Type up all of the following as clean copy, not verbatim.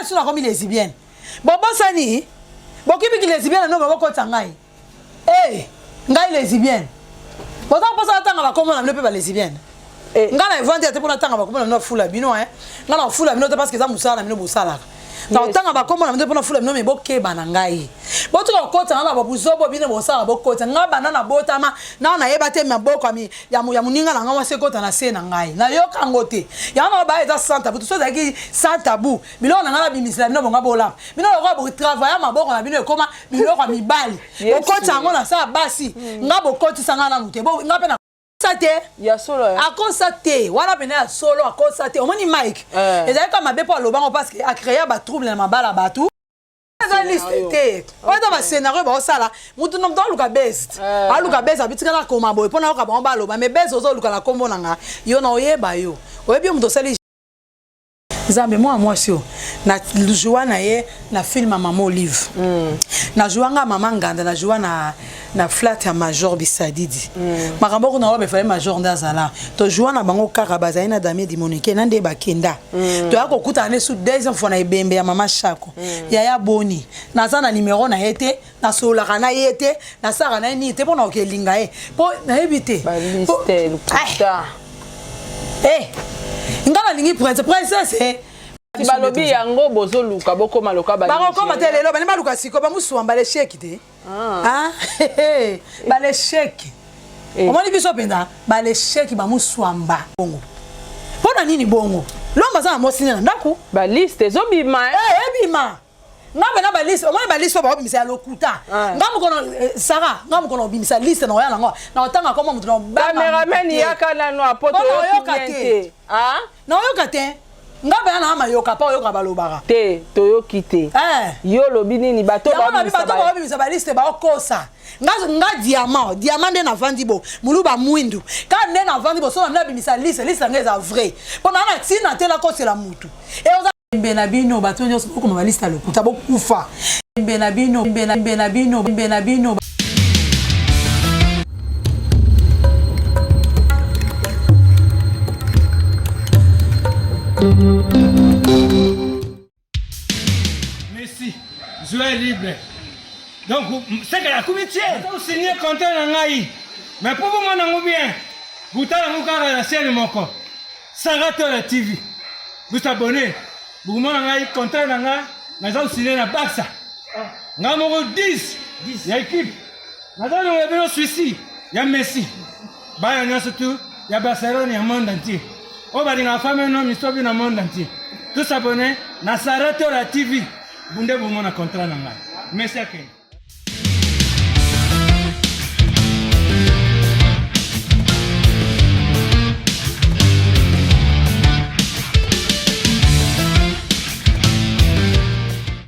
Sur la comme lesbienne. Bon sani. Bon qui lesbienne non ba ko tsangai. Eh, ngai lesbienne. Bon ça passe à tanga ba comment on ne peut pas lesbienne. Ngana vendre ate pour tanga ba comment on fula bino hein. Ngana fula bino parce que ça musala bino musala. Na tanga ba comment on ne peut pas fula bino mais boke banangai. Bon tu ko tanga ba buzobo bino bosala bokota ngaba na botama na na yeba te maboko ami ya muninga na ngwa sekota na se na ngai. Na yo kangote. Ya na ba eza sans tabou. Tout ça qui sans tabou. Bino na ngala bimisla bino bonga bola. Bino ko bo travailler maboko na bino ekoma bino ko mibali. Bokota ngo na sa basi. Ngabo koti sanga na mute. Bo ngape na sate ya solo a constater wana pene ya solo a constater omoni Mike ezali kama bepo alobango parce que a créer ba trouble na mabala batu za liste te oza ba scénario ba osala mutu nom dans luka best a luka best abitika na koma boy pona ka ba aloba mais best ozo luka na kombo na nga yo na oyeba yo oyebi mutu sali Zambe moi sio na joie na ye na film Maman Olive na jouanga Maman Nganda na joie na flat ya Major Bisadidi makambo ko na ba fallait Major ndazala to joie na bango kaka bazali na Damien Dimonike na nde bakenda to akokuta ne sous deuxième fois na ebembe ya Mama Shako ya boni na za na numéro na yete na sola kana yete na sara na ni te pona okelinga e po na ebite ba liste lukuta ngana lingi princesse balobi yango bozo luka boko maloka ba ba ko matelelo ba ni maluka siko ba musuamba le chèque te ba le chèque omoni biso penda ba le chèque ba musuamba bongo pona nini bongo lomba za mosina na ndako ba liste zo bima ebima ngamba na ba liste omoni ba liste ba bimisa lokuta ngamu kono Sara ngamu kono bimisa liste na oyala ngo na otanga koma mutu na cameraman yakana no apoto yokate na oyokate ngaba yana mayoka pa oyoka balobaka te toyoki te yo lobi nini bato ba bimisa ba liste ba okosa nga diamant nde na vandi bo muluba mwindu ka nde na vandi bo so na bimisa liste ngeza vrai pona na tina tela ko sela mutu e oza mbena bino bato nyo so ko ma liste lokuta bo kufa mbena bino Merci, joueur libre. Donc, c'est que la comité, vous signez content en Aïe. Mais pour vous, mon bien, vous avez la chaîne mon corps. Saratola TV. Vous abonnez. Vous m'avez content en Aïe. Nous avons signé la Barça. Nous avons 10. Il y a équipe. Nous avons un Suisse. Il y a Messi. Il y a surtout, il y a Barcelone, il y a le monde entier. On va dire la femme et l'homme, ils sont dans le monde entier. Tous abonnés, na Saratola TV. Vous devez vous montrer contrat. Merci à vous.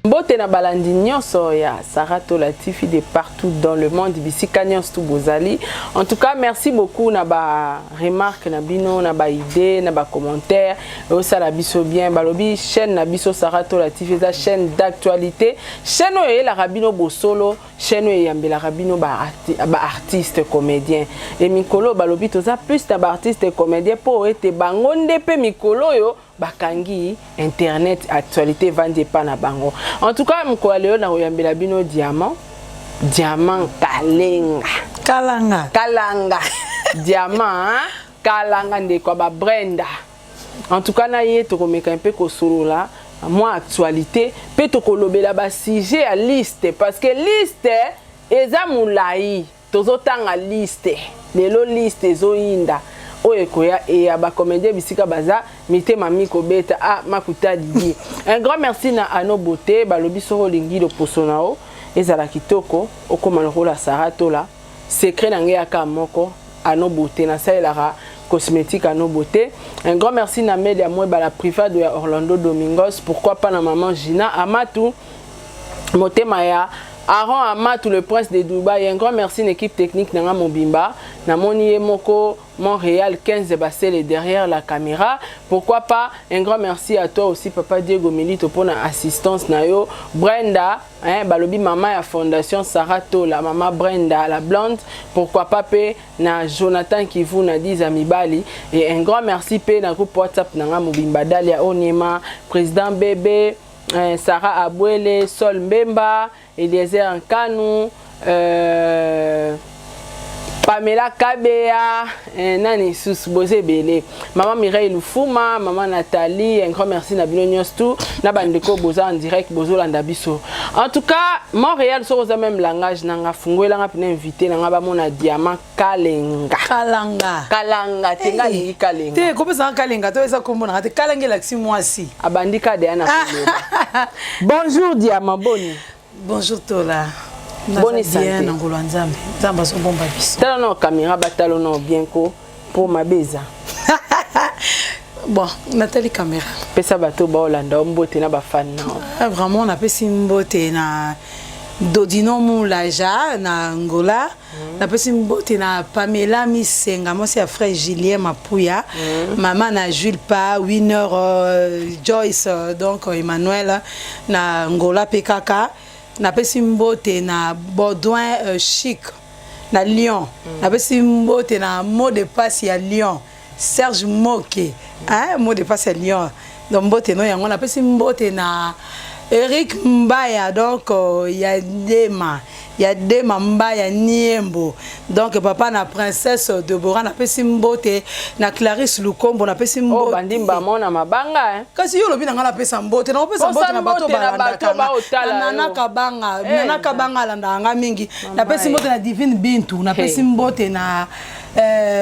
Mbote na balandi nyonso ya Saratola TV de partout dans le monde bisika nyonso bozali. En tout cas, merci beaucoup na ba remarque na bino na ba idée na ba commentaire et ça la biso bien balobi chaîne na biso Saratola TV za chaîne d'actualité chaîne oyo la rabino bosolo chaîne oyo yambela rabino ba artiste comédien et mikolo balobi toza plus na ba artiste comédien po ete bangonde pe mikolo yo bakangi internet actualité vende pas na bango. En tout cas mko leo na oyambela bino diamant kalanga diamant kalanga nde kwa ba Brenda. En tout cas na ye to komeka un peu ko solo là moi actualité pe to kolobela ba sujet à liste parce que liste eza mulai tozotanga liste lelo liste zoinda oye koya et aba comédien bisika baza mité mami ko beta makuta didi. Un grand merci na Ano Beauté balobi soro lingi do posonao ezala kitoko okoma lokola Saratola secret nange aka moko Ano Beauté na salela cosmétique Ano Beauté. Un grand merci na Media Mweba la private de Orlando Domingos, pourquoi pas na maman Gina Amatou Motema ya Aaron Amatou le prince de Dubaï. Un grand merci à l'équipe technique Nanga Mobimba. Namoni Moko Montréal 15 Bassel derrière la caméra. Pourquoi pas un grand merci à toi aussi Papa Diego Milito pour l'assistance nayo. Brenda, balobi maman ya fondation Saratola, maman Brenda la blonde. Pourquoi pas pe na Jonathan qui vous na 10 amis Bali et un grand merci pe na groupe WhatsApp Nanga Mobimba Dalia Onyema, président Bébé Sarah Abouele, Sol Mbemba, Eliezer Nkanu, Pamela Kabea, Nani Sous Bosé Belé, Maman Mireille Lufuma, Maman Nathalie, un grand merci Nabino Nyostou, Nabandeko Boza en direct, Bozo Landabiso. En tout cas, Montréal, sur le même langage, Nanga Fungo, Nanga Pina invité, Nanga Bamona Diamant Kalenga. Kalanga. Kalanga, Tenga Lingi Kalenga. Te, comment ça Kalenga? Toi, ça comment on a Kalenga l'axi moi si. Abandika de Anna. Bonjour Diamant, Boni. Bonjour Tola. Bonne santé. Nzamba so bomba biso. Tala no caméra batalo no bien ko pour ma beza. Bon, Nathalie caméra. Pesa bato ba Hollanda mbote na ba fan na. Vraiment on a pesi mbote na Dodino Moulaja na Angola. Na pesi mbote na Pamela Misenga, moi c'est frère Julien Mapouya. Maman na Jules Pa, Winner Joyce donc Emmanuel na Angola PKK. Na pesi mbote na Baudouin Chic na Lyon. Na pesi mbote na mot de passe à Lyon. Serge Moke, hein, mot de passe à Lyon. Donc mbote no yango na pesi mbote na Eric Mbaya donc il y a Dema Mbaya Niembo. Donc papa na princesse Deborah na pesi mbote na Clarisse Lukombo na pesi mbote. Oh bandimba mona mabanga hein. Kasi yo lobi na ngala pesa mbote na pesa mbote na bato balanda nana kabanga landa nga mingi na pesi mbote na Divine Bintu na pesi mbote na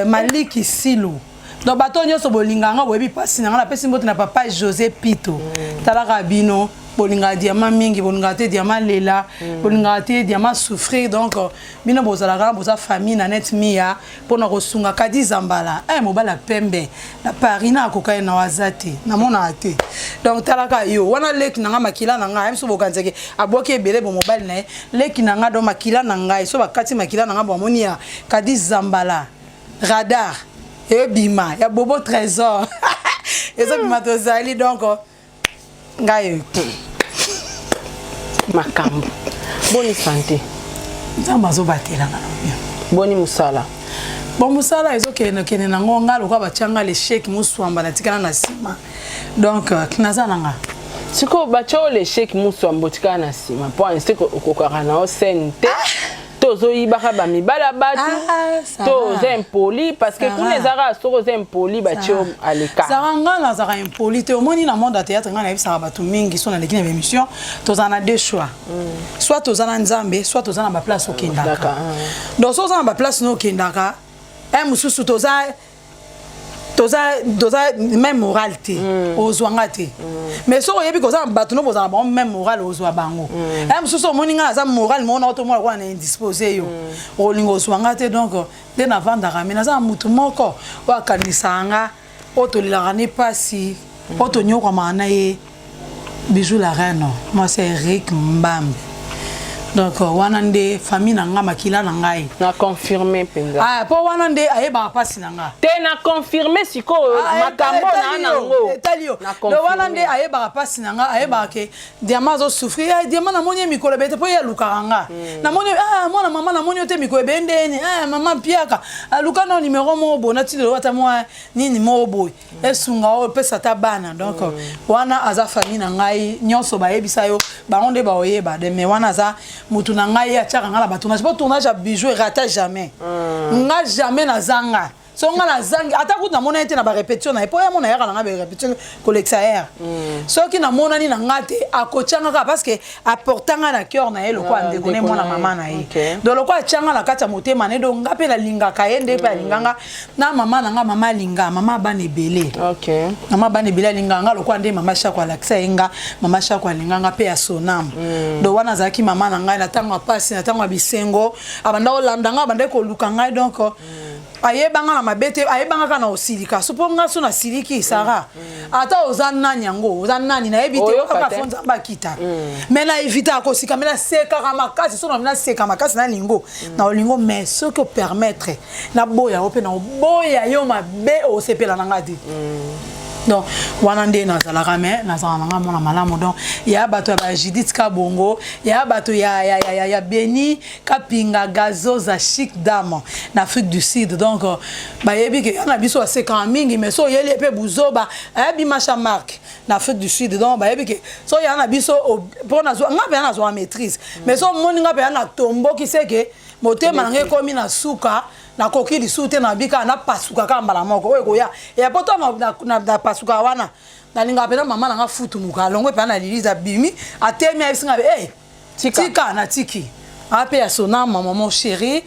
Maliki Silu. Donc bato nyonso bolinganga boyebi pasi na ngala pesi mbote na papa José Pito. Talaka bino bolinga diamant mingi bolinga te diamant lela bolinga te diamant souffrir donc bino bozalaka boza famille na net mia pona kosunga kadi zambala mobala pembe na Paris na kokaye na wazate na mona ate donc talaka yo wana leki nanga makila nanga emso bokanzeke aboki ebele bo mobile na leki nanga do makila nanga so bakati makila nanga bo moni ya kadi zambala radar et bima ya bobo trésor et ça bima tozali donc ngayo makambo bonne santé nzamba zo batela na boni musala bon musala ezokene kene na ngonga lokwa bachanga le chèque muswamba na tikana na sima donc kinaza nanga siko bacho le chèque muswamba tikana na sima po inste kokokara na osente tozo ibaka ba mibala batu tozo impoli parce que kuna ezara tozo impoli batio aleka saranga na zara impoli te omoni na monde théâtre ngana ebisa batu mingi so na lekina émission toza na deux choix soit toza na nzambe soit toza na ba place okendaka donc so toza na ba place no okendaka mususu toza même moralité ozwangate mais so yebi ko za batu no boza ba même moral ozwa bango mususu moninga za moral mona auto mona kwa na indisposé yo olingo ozwangate donc de na vanda ramena za mutu moko wa kanisanga otolilanga ne pasi otonyoka mana ye bijou la reine moi c'est Eric Mbambe. Donc wanande famille nanga makila nangai na confirmer penza po wanande ayeba pasi nanga te na confirmer siko makambo na nango talio do wanande ayeba pasi nanga ayeba ke diamant zo souffrir diamant na moni mikolo bete po ya lukanga na moni mwana mama na moni ote mikolo bendeni mama piaka luka no numéro mo bona ti lo wata moi nini mo boy esunga o pesa ta bana donc wana aza famille nangai nyonso ba yebisa yo ba onde ba oyeba de me wana za mutu na ngai ya tchaka ngala tournage pas tournage à bijou raté jamais nga jamais na zanga so nga na zanga ata ku na mona ete na ba répétition na epo ya mona ya na nga ba répétition collecteur so ki na mona ni na ngate akochanga ka parce que apportanga na cœur na elo kwa ndekone mona mama na ye do lo kwa changa na kata motema ne do nga pe la linga ka yende pe linganga na mama na nga mama linga mama bane belé mama bane belé linga nga lo kwa nde mama shakwa laksa enga mama shakwa linganga pe ya sonam do wana zaki mama na nga na tanga pasi na tanga bisengo abanda olanda nga abanda ko luka nga donc ayebanga na mabete ayebanga kana osilika suponga so na siliki Sarah ata ozana nyango ozana ni na ebite ka fonza bakita mais na evita ko sika mais na seka makasi so na seka makasi na lingo na olingo mais ce que permettre na boya ope na boya yo mabe o sepela na ngadi donc wanande na zala ramé na zala nga mona malamu donc ya bato ya Judith Kabongo ya bato ya Beni Kapinga Gazo za chic dame na Afrique du Sud donc ba yebi ke na biso aseka mingi mais so yeli pe buzoba abi macha marque na Afrique du Sud donc ba yebike so ya na biso pour na zo nga pe na zo maîtrise mais so moni nga pe na tombo ki seke motema na ngekomi na suka na koki lisute na bika na pasuka kambala moko oyo koya ya poto na pasuka wana na linga pe na mama na nga futu muka longwe pe na liliza bimi atemi abisinga be tika na tiki ape ya sona maman chéri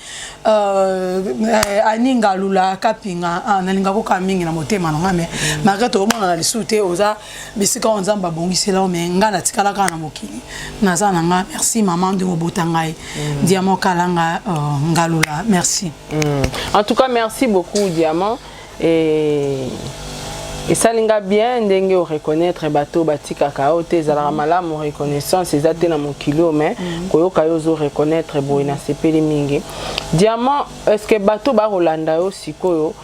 aninga lula kapinga nalinga ko kamingi na motema nanga me malgré to mona na lisute oza bisika onzamba bongisela me ngana tikala kana mokili naza nanga merci maman de mobota ngai Diamant Kalanga ngalula merci en tout cas merci beaucoup Diamant et ça linga bien ndenge o reconnaître bateau batika kao te zala malamu reconnaissance ezate na mokilo mais koyoka yo zo reconnaître boina sepeli mingi Diamant est-ce que bateau ba Rolanda yo sikoyo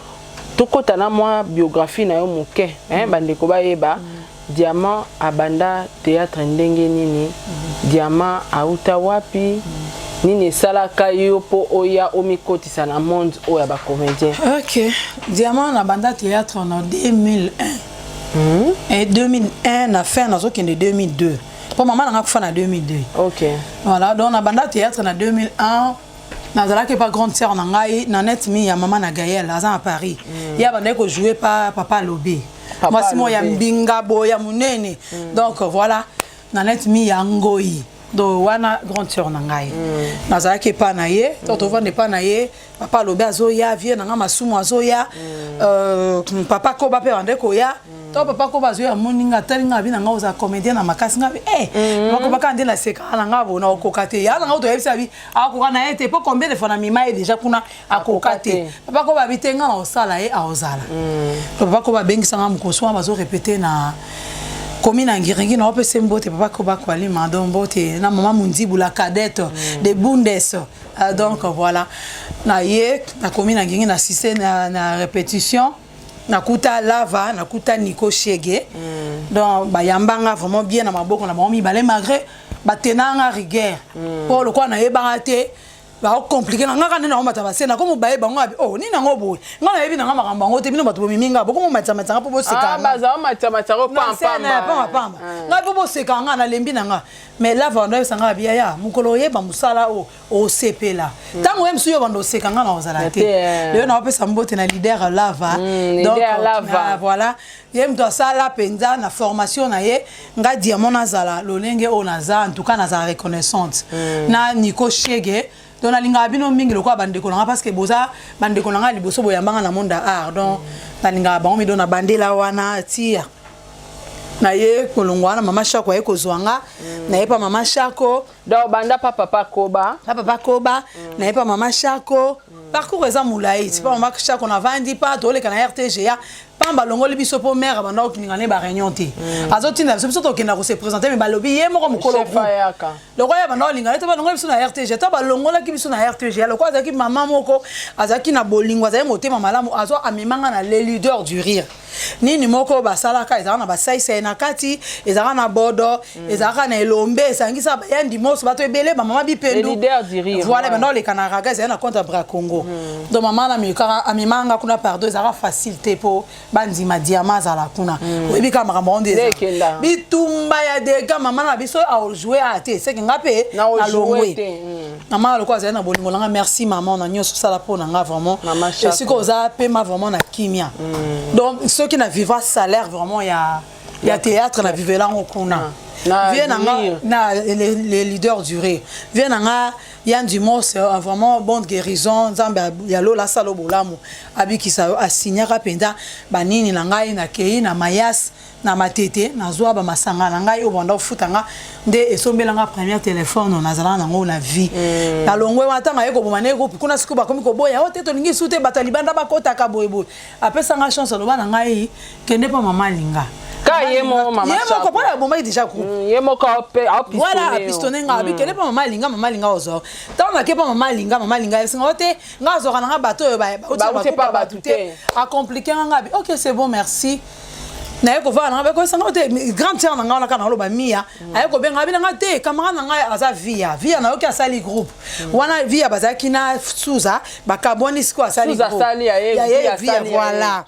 tokota na moi biographie na yo moke bandeko ba yeba Diamant abanda théâtre ndenge nini Diamant auta wapi nini salaka yo po oya omikotisa na monde oya ba comédien. OK. Diamant na banda théâtre en 2001. Et 2001 na fin na zo kende 2002. Pour maman na kufa na 2002. OK. Voilà, donc na banda théâtre na 2001 na zalaki pas grande sœur na ngai na net mi ya maman na Gaël à Paris. Ya banda ko jouer pas papa Lobé. Moi si moi ya mbinga boya munene. Donc voilà, na net mi ya ngoi. Donc wana grande sœur na ngai nazalaki pa na ye toto vande pa na ye papa Lobé azoya vie na nga masumu azoya papa Koba pe wande koya to papa Koba azoya moninga talinga bi na nga oza comédien na makasi nga bi mako baka ndela seka na nga bona okokate ya na nga to yebisa bi akoka na ete po combien de fois na mima e déjà kuna akokate papa Koba bi tenga na osala e aozala papa Koba bengisa nga mukoso bazo répéter na commune Ngiringi na opese mbote papa Koba kwali mando mbote na maman Mundibu la cadette de Bundes donc voilà na ye na commune Ngiringi na assisté na répétition na kuta lava na kuta Nico Chege donc ba yambanga vraiment bien na maboko na maman mibale malgré ba tenanga rigueur pour le quoi na yebanga te ba compliqué na ngaka nena omata ba sena comme ba yeba ngabi oh ni na ngobo ngana yebi na ngama ngamba ngote bino bato bomiminga boko mo matsa matsa po boseka baza matsa ko pamba ngabi po boseka ngana lembi na nga mais là vendre sanga bia ya mukolo yeba musala o sepela tango em suyo bando seka ngana ozala te le na opesa mbote na leader lava donc voilà yem to sala penza na formation na ye nga Diamant nazala lolenge o naza en tout cas naza reconnaissante na Nico Chege donc na linga bino mingi lokwa bandeko nanga parce que boza bandeko nanga liboso boyambanga na monde art donc na linga ba mi dona bandela wana tia na ye kolongwana mama Shako ye kozwanga na ye pa mama Shako donc banda papa Koba na ye pa mama Shako parcours eza mulai c'est pas mama Shako na vandi pas tole kana RTGA pamba longoli biso po mère banda okingane ba réunion te azotinda biso to kenda ko se présenter mais balobi ye moko mukolo le roi banda olingane to ba longoli biso na RTG to ba longola ki biso na RTG le quoi azaki mama moko azaki na bolingo azaki motema malamu azo amemanga na les leaders du rire nini moko basalaka ezaka na basaisa na kati ezaka na bodo ezaka na elombe esangisa bayandi moso bato ebele ba mama bipendu voilà banda le kanaraga ezaka na contre bra Congo donc mama na mikara amemanga kuna pardon ezaka facilité po bandima Diamant za la kuna oyebi ka makambo onde bitumba ya dega mama na biso a jouer a te c'est que ngape na longwe mama le quoi za na bolingo nga merci maman na nyoso sala po na nga vraiment et si ko za pe ma vraiment na kimia donc ceux qui na vivra salaire vraiment ya théâtre na vivela ngokuna viens na les leaders du rire viens na Yann Dumont c'est vraiment bonne guérison nzambe ya lola salo bolamu abiki sa asignaka penda banini na ngai na kei na mayas na matete na zwa ba masanga na ngai obanda ofutanga nde esombela nga première téléphone na zala na ngo na vie na longwe watanga yeko bomane ko kuna siku ba komi ko boya o teto lingi sute batalibanda bakota ka boyeboy apesa nga chance loba na ngai kende pa mama linga Yemo mama Shako. Yemo ko bomba déjà ko. Yemo ka pe a pistonné. Voilà, pistonné nga bi kele pa mama linga ozo. Tant na ke pa mama linga singote nga ozo kana bato ba pas batute. A compliqué nga bi. OK, c'est bon, merci. Na yeko va na ba ko singote grande sœur nga na kana lo ba mia. Ayeko benga bi nga te camarade nga aza via na yoki asali groupe. Wana via bazaki na Suza ba kaboni siko asali groupe. Suza sali ya via voilà.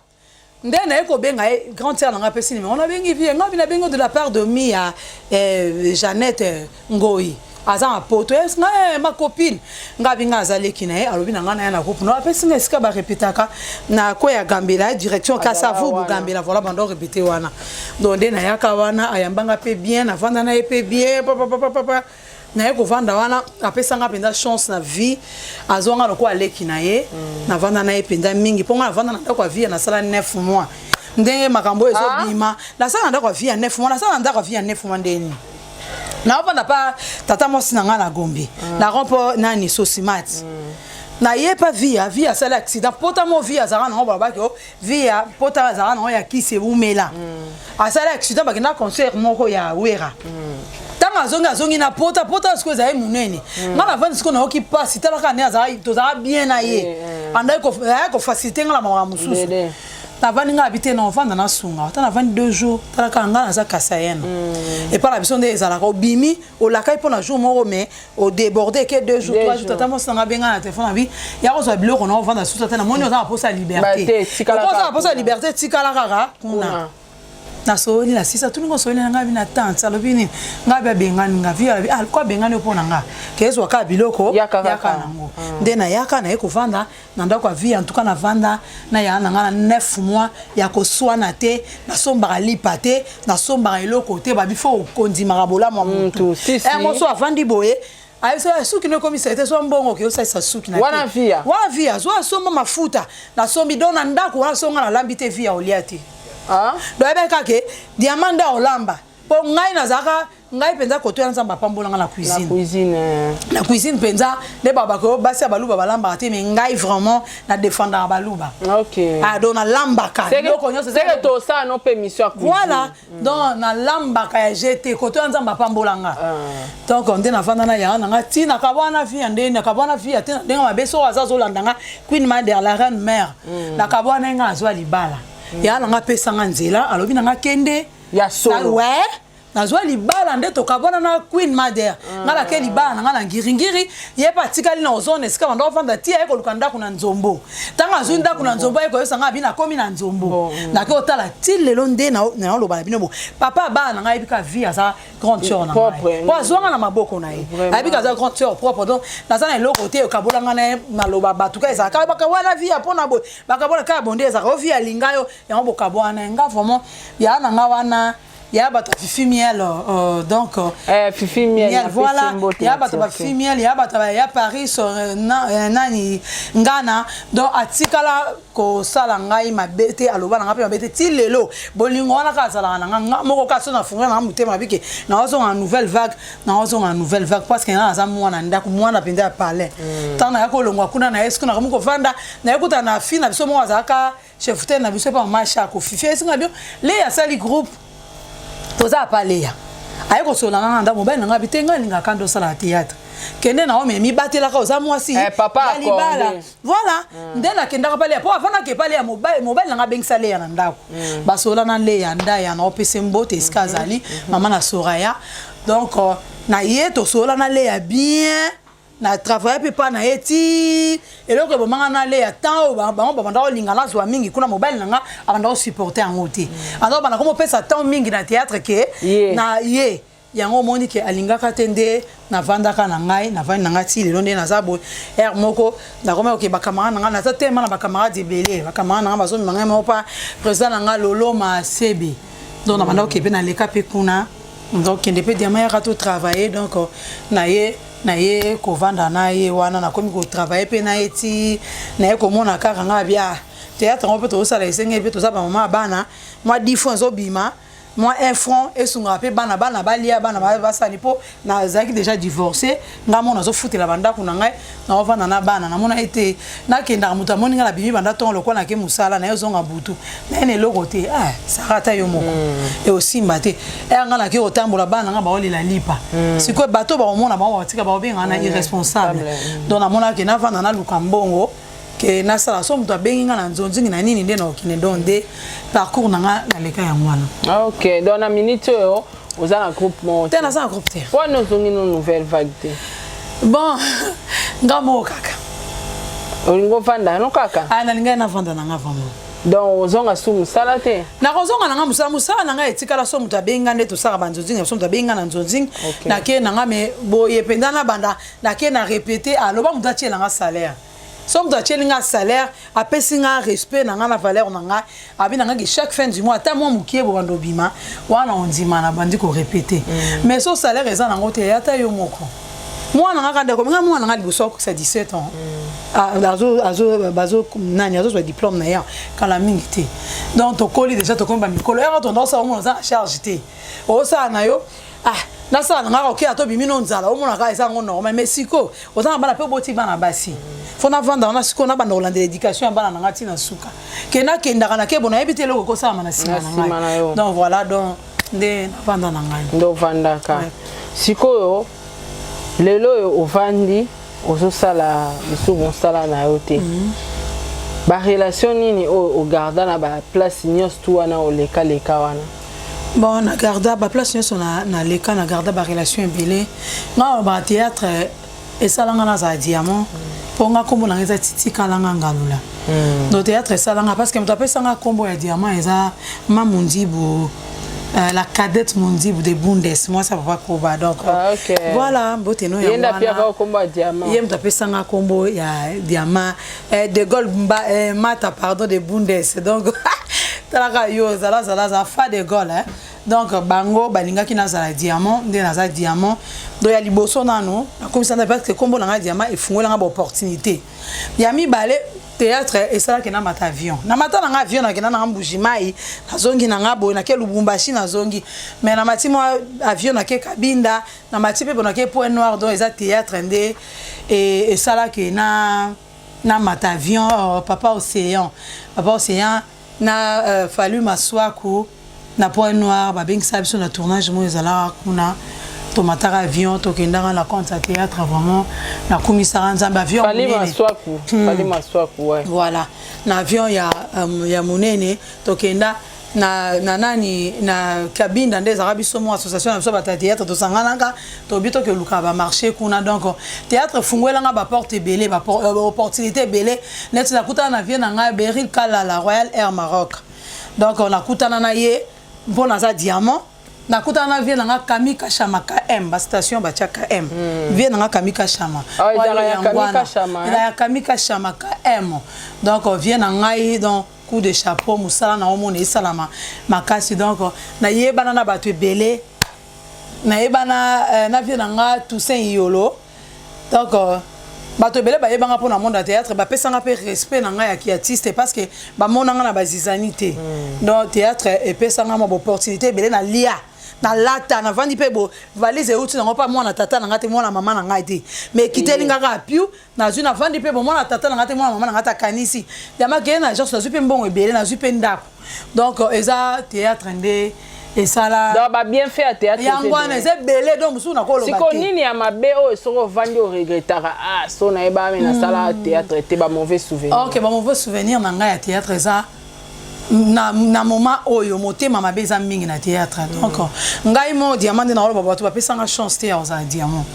ndena eko benga grand sœur nanga pesi mais on a bengi vie nga bina bengo de la part de Mia Jeannette Ngoi aza ma poto nga ma copine nga binga azaleki na ye alobi na nga na yana groupe no apesi nga esika ba répétaka na ko ya Gambela direction Kasavu Gambela voilà bando répéter wana donc ndena yaka wana ayambanga pe bien na vanda na ye pe bien papa na ye kovanda wana apesanga penda chance na vie azonga loko aleki na ye na vanda na ye penda mingi ponga na vanda na ndako vie na sala 9 mois ndenge makambo ezobima na sala ndako vie 9 mois na sala ndako vie 9 mois ndeni na vanda pa tata mosi na nga na Gombe na rompo nani Sosimat na ye pa via sala accident pota mo via zara na ba ba ko via pota zara na ya kisi umela asala accident ba kina concert moko ya wera tanga zongi na pota siko za munene ngala vandi siko na oki pass tala ka ne za to za bien na ye anda ko faciliter ngala mwa mususu na vandi nga habiter na vanda na sunga tana vandi 2 jours tala ka ngala za kasayena et par la vision des zala ko bimi o la kai pona jour moko mais au déborder que 2 jours 3 jours tata mo sanga benga na téléphone na bi ya ko zo biloko na vanda susu tana moni za posa liberté ko posa liberté tikala kaka kuna na soli na sisa tuningo soli na ngabi na tante alobini ngabi abengani ngavi ala kwa bengani opona nga kezo ka biloko yaka nango ndena yaka na ekovanda na ndako vie en tout cas na vanda na ya na ngana 9 mois ya ko swana te na somba lipa te na somba eloko te ba bifo kondima rabola mwa mutu mo so avandi boye aisa suki no komisete so mbongo ke osa suki na wana via so somba mafuta na sombi dona ndako wana songa na lambite via oliati do ebe kake diamanda olamba po ngai nazaka ngai penza koto ya nzamba pambola na cuisine penza de baba ko basi baluba balamba te mais ngai vraiment na défendre baluba OK do na lamba ka c'est que to ça non permission cuisine voilà donc na lamba ka jeté koto ya nzamba pambola nga donc on na vanda na ya na tina ka bwana fi ande na ka bwana fi tina denga mabeso azazo landanga Queen Mother la reine mère na ka bwana nga azwa libala ya na nga pesa nga nzela alobi na nga kende ya solo nazwa libala nde tokabona na Queen Mother ngala ke libala na nga na ngiringiri ye patikali na ozone esika bando vanda tia eko lukanda kuna nzombo tanga azwi ndako na nzombo eko yesa nga bina komi na nzombo na ke otala til lelo nde na loba bino bo papa ba na nga ebika vie aza grande sœur na nga po azwanga na maboko na ye ebika za grande sœur propre donc naza na eloko te okabola nga na loba batuka eza ka baka wana vie apona bo baka bola ka bonde eza ko vie alingayo ya mboka bwana nga vraiment ya na nga wana ya bato fifi miel donc fifi miel voilà ya bato ba fifi miel ya bato ya Paris nani ngana donc atikala ko sala ngai mabete aloba na ngape mabete ti lelo bolingo wana ka sala na nga moko ka so na funga na mutema bike na ozo en nouvelle vague parce que na za mwana ndako mwana penda parler tana yako longwa kuna na esiko na ko vanda na yekuta na fina biso mo azaka chef ten na biso pa marcha ko fifi esinga bio le ya sali groupe toza paleya ayeko sona na nda mobile nga bitenga linga kando sala théâtre kende na ome mi batela ka oza mwasi papa libala voilà ndena kenda ka paleya po afana ke paleya mobile nga bengisa le ya na ndako basola na le ya nda ya na opese mbote iskazali mama na Soraya donc na ye to sola na le ya bien na travailler pe pa na eti eloko bomanga na le ya temps bango banda olinga na zwa mingi kuna mobile nanga abanda supporter en oti alors bana komo pesa temps mingi na théâtre ke na ye yango moni ke alingaka tende na vandaka na ngai na vandi nanga ti lelo nde na zabo moko na koma ke bakamara nanga na tema na bakamara debele bakamara nanga bazo nanga mo pa président nanga Lolo Masebe donc na banda ke pe na leka pe kuna donc kende pe diama ya to travailler donc na ye ko vanda na ye wana na komi ko travailler pe na eti na ye ko mona kaka nga bia théâtre on peut to sala esenge pe to za ba mama bana moi 10 fois zo bima moi 1 franc et sunga pe bana balia bana basani po na zaki déjà divorcé nga mona zo futela banda kuna ngai na vanda na bana na mona ete na kenda muta moni nga la bibi banda ton lokwa na ke musala na yo zonga butu na ene loko te sarata yo moko et aussi mbate nga na ke otambola bana nga ba olela lipa siko bato ba mona ba watika ba benga na irresponsable donc na mona ke na vanda na lukambongo ke na sala so muto bengi nga na nzonzingi na nini nde na okine donde parcours na leka ya mwana OK donc na minute yo oza na groupe mo te na za groupe te po no zongi no nouvelle vague te bon ngamo kaka olingo vanda no kaka na linga na vanda na nga vraiment donc ozonga su musala te na kozonga nanga musala nanga etikala so mutu abenga nde tosaka banzonzinga so mutu abenga na nzonzinga nake nanga me boye penda na banda nake na répéter aloba mutu atie nanga salaire so mutu atie nga salaire apesi nga respect nanga na valeur nanga abi nanga ki chaque fin du mois ata mwa mukie bo bando bima wana ondima na bandi ko répéter mais so salaire eza nango te ata yo moko moi nanga kande ko nga moi nanga liboso ko sa 17 ans bazo nani azo soit diplôme na ya kala mingi te donc to koli déjà to komba mikolo ya to ndo sa mo za charge te o sa na yo na sa nga ko kia to bimi no nzala o mona ka esa ngo normal mais siko o za bana pe boti bana basi fona vanda na siko na bana Hollande l'éducation ya bana nanga tina suka kena kenda kana ke bona ebite loko ko sa mana sima na donc voilà donc nde na vanda nanga ndo vanda ka siko lelo yo ovandi ozosala biso mosala na yo te barelation nini ogarda na baplace nyonso tu wana oleka wana bon na garda baplace nyonso na leka na garda barelation ebele nga batheatre esalanga na za diamant mpo nga nkombo nanga eza titikalanga ngalula do théâtre esalanga parce que moto apesanga nkombo ya diamant eza Mamundibu la cadette Mundibu de Bundes, moi ça va pas Koba donc voilà boteno ya yenda pia ka kombo ya diamant yem tapesanga kombo ya diamant de Gaulle mata pardon de Bundes donc talaka yo zala fa de Gaulle donc bango balinga ki nazala diamant nde naza diamant do ya liboso nano nakomisa na parce que kombo na diamant efungolanga ba opportunité ya mibale théâtre et ça que na mata avion na mata na avion na kena na mbujimai na zongi na ngabo na ke Lubumbashi na zongi mais na matimo avion na ke Kabinda na matipe bona ke Point Noir donc eza théâtre ndé et ça que na mata avion papa océan na fallu maswaku na Point Noir ba bing sabiso na tournage mo ezala kuna tomatara avion tokendanga na compte théâtre vraiment na komisara nzambe avion fali maswaku ouais voilà na avion ya munene tokenda na nani na Kabinda nde za biso mo association na biso ba théâtre to sangananga to bito ke luka ba marché kuna donc théâtre fungwelanga ba porte belé ba opportunité belé net na kutana na avion nga Beril Kala la Royal Air Maroc donc on a kutana na ye bon za diamant na kutana vient na Kamika Shama KM ba station ba KM vient na Kamika Shama ya Kamika Shama KM donc on vient na ngai donc coup de chapeau musala na omone isalama makasi donc na yebana na bato belé na yebana na vient na Toussaint Yolo donc bato belé ba yebanga pour na monde de théâtre ba pesanga pe respect na ngai ya artiste parce que ba monanga na bazizanité donc théâtre et pesanga mo opportunité belé na lia na lata na vandi pe bo valise outi na pas moi na tata na ngate moi na maman na ngate mais kitelinga ka piu na zu na vandi pe bo moi na tata na ngate moi na maman na ngata kanisi dama ke na genre na zu pe mbongo ebele na zu pe ndako donc eza théâtre ndé et ça là donc ba bien fait à théâtre yangwana c'est belé donc musu na kolo siko nini ya mabe o soko vandi o regrettara so na eba na sala théâtre était ba mauvais souvenir OK ba mauvais souvenir na nga ya théâtre ça na moment oyo motema mabeza mingi na théâtre donc ngai mo diamant na oloba bato ba pesanga chance te ya za diamant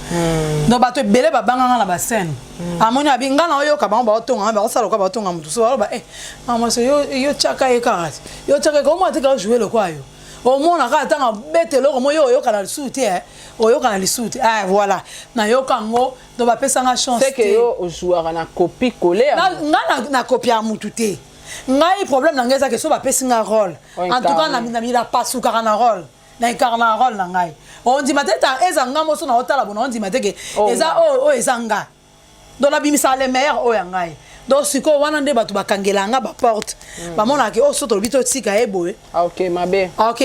donc bato belé ba banganga na ba scène amoni abinga na oyo ka ba otonga ba osala ka ba otonga mutu so oloba mama so yo chaka e karate yo chaka ko mo te ka jouer le quoi yo au mona ka tanga betelo mo yo ka na suite oyo ka na suite voilà na yo kango donc ba pesanga chance c'est que yo jouera na copie coller na copie ya mutu te ngai problème na ngai ça que so ba pesinga rôle en tout cas na mila pasuka na rôle na incarna rôle na ngai on dit mateta eza ngamo so na otala bona on dit mateke eza eza nga donc la bimisa les meilleurs o ya ngai donc siko wana nde batu bakangelanga ba porte ba mona ke so to bito tika eboe OK